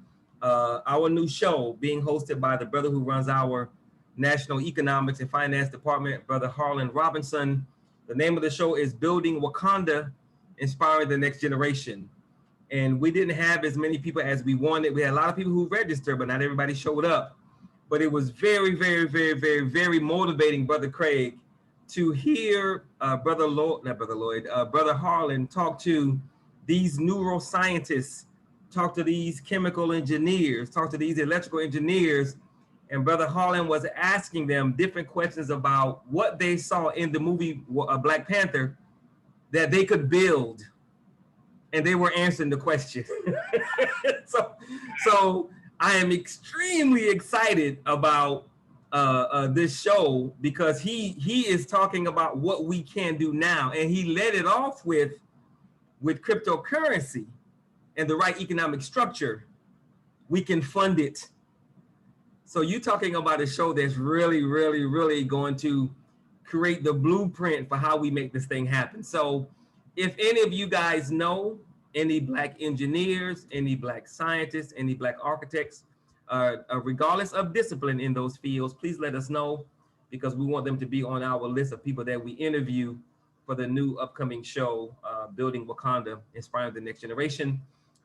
Our new show being hosted by the brother who runs our National Economics and Finance Department, Brother Harlan Robinson. The name of the show is Building Wakanda, Inspiring the Next Generation. And we didn't have as many people as we wanted. We had a lot of people who registered, but not everybody showed up. But it was very, very, very, very, very motivating, Brother Craig, to hear Brother Harlan talk to these neuroscientists, talk to these chemical engineers, talk to these electrical engineers. And Brother Harlan was asking them different questions about what they saw in the movie Black Panther that they could build. And they were answering the question. So I am extremely excited about this show because he is talking about what we can do now. And he led it off with cryptocurrency and the right economic structure. We can fund it. So you're talking about a show that's really, really, really going to create the blueprint for how we make this thing happen. So if any of you guys know any Black engineers, any Black scientists, any Black architects, regardless of discipline in those fields, please let us know, because we want them to be on our list of people that we interview for the new upcoming show, Building Wakanda, Inspiring the Next Generation.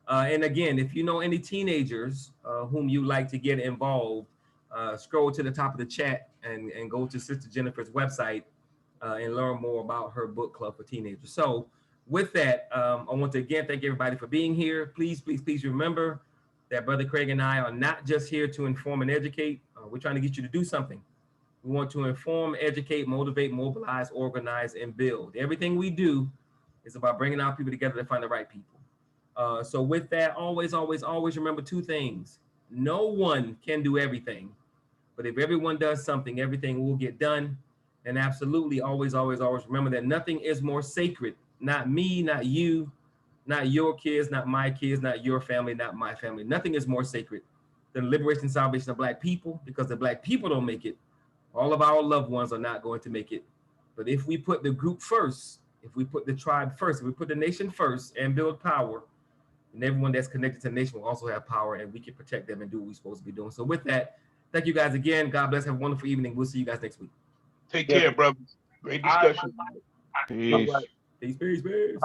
And again, if you know any teenagers whom you like to get involved, scroll to the top of the chat and go to Sister Jennifer's website and learn more about her book club for teenagers. So with that, I want to again thank everybody for being here. Please, please, please remember that Brother Craig and I are not just here to inform and educate. We're trying to get you to do something. We want to inform, educate, motivate, mobilize, organize, and build. Everything we do is about bringing our people together to find the right people. So with that, always, always, always remember two things. No one can do everything, but if everyone does something, everything will get done. And absolutely, always, always, always remember that nothing is more sacred. Not me, not you, not your kids, not my kids, not your family, not my family. Nothing is more sacred than the liberation and salvation of Black people, because the Black people don't make it. All of our loved ones are not going to make it. But if we put the group first, if we put the tribe first, if we put the nation first and build power, and everyone that's connected to the nation will also have power, and we can protect them and do what we're supposed to be doing. So with that, thank you guys again. God bless. Have a wonderful evening. We'll see you guys next week. Take care, brothers. Great discussion. Peace. Peace, peace, peace.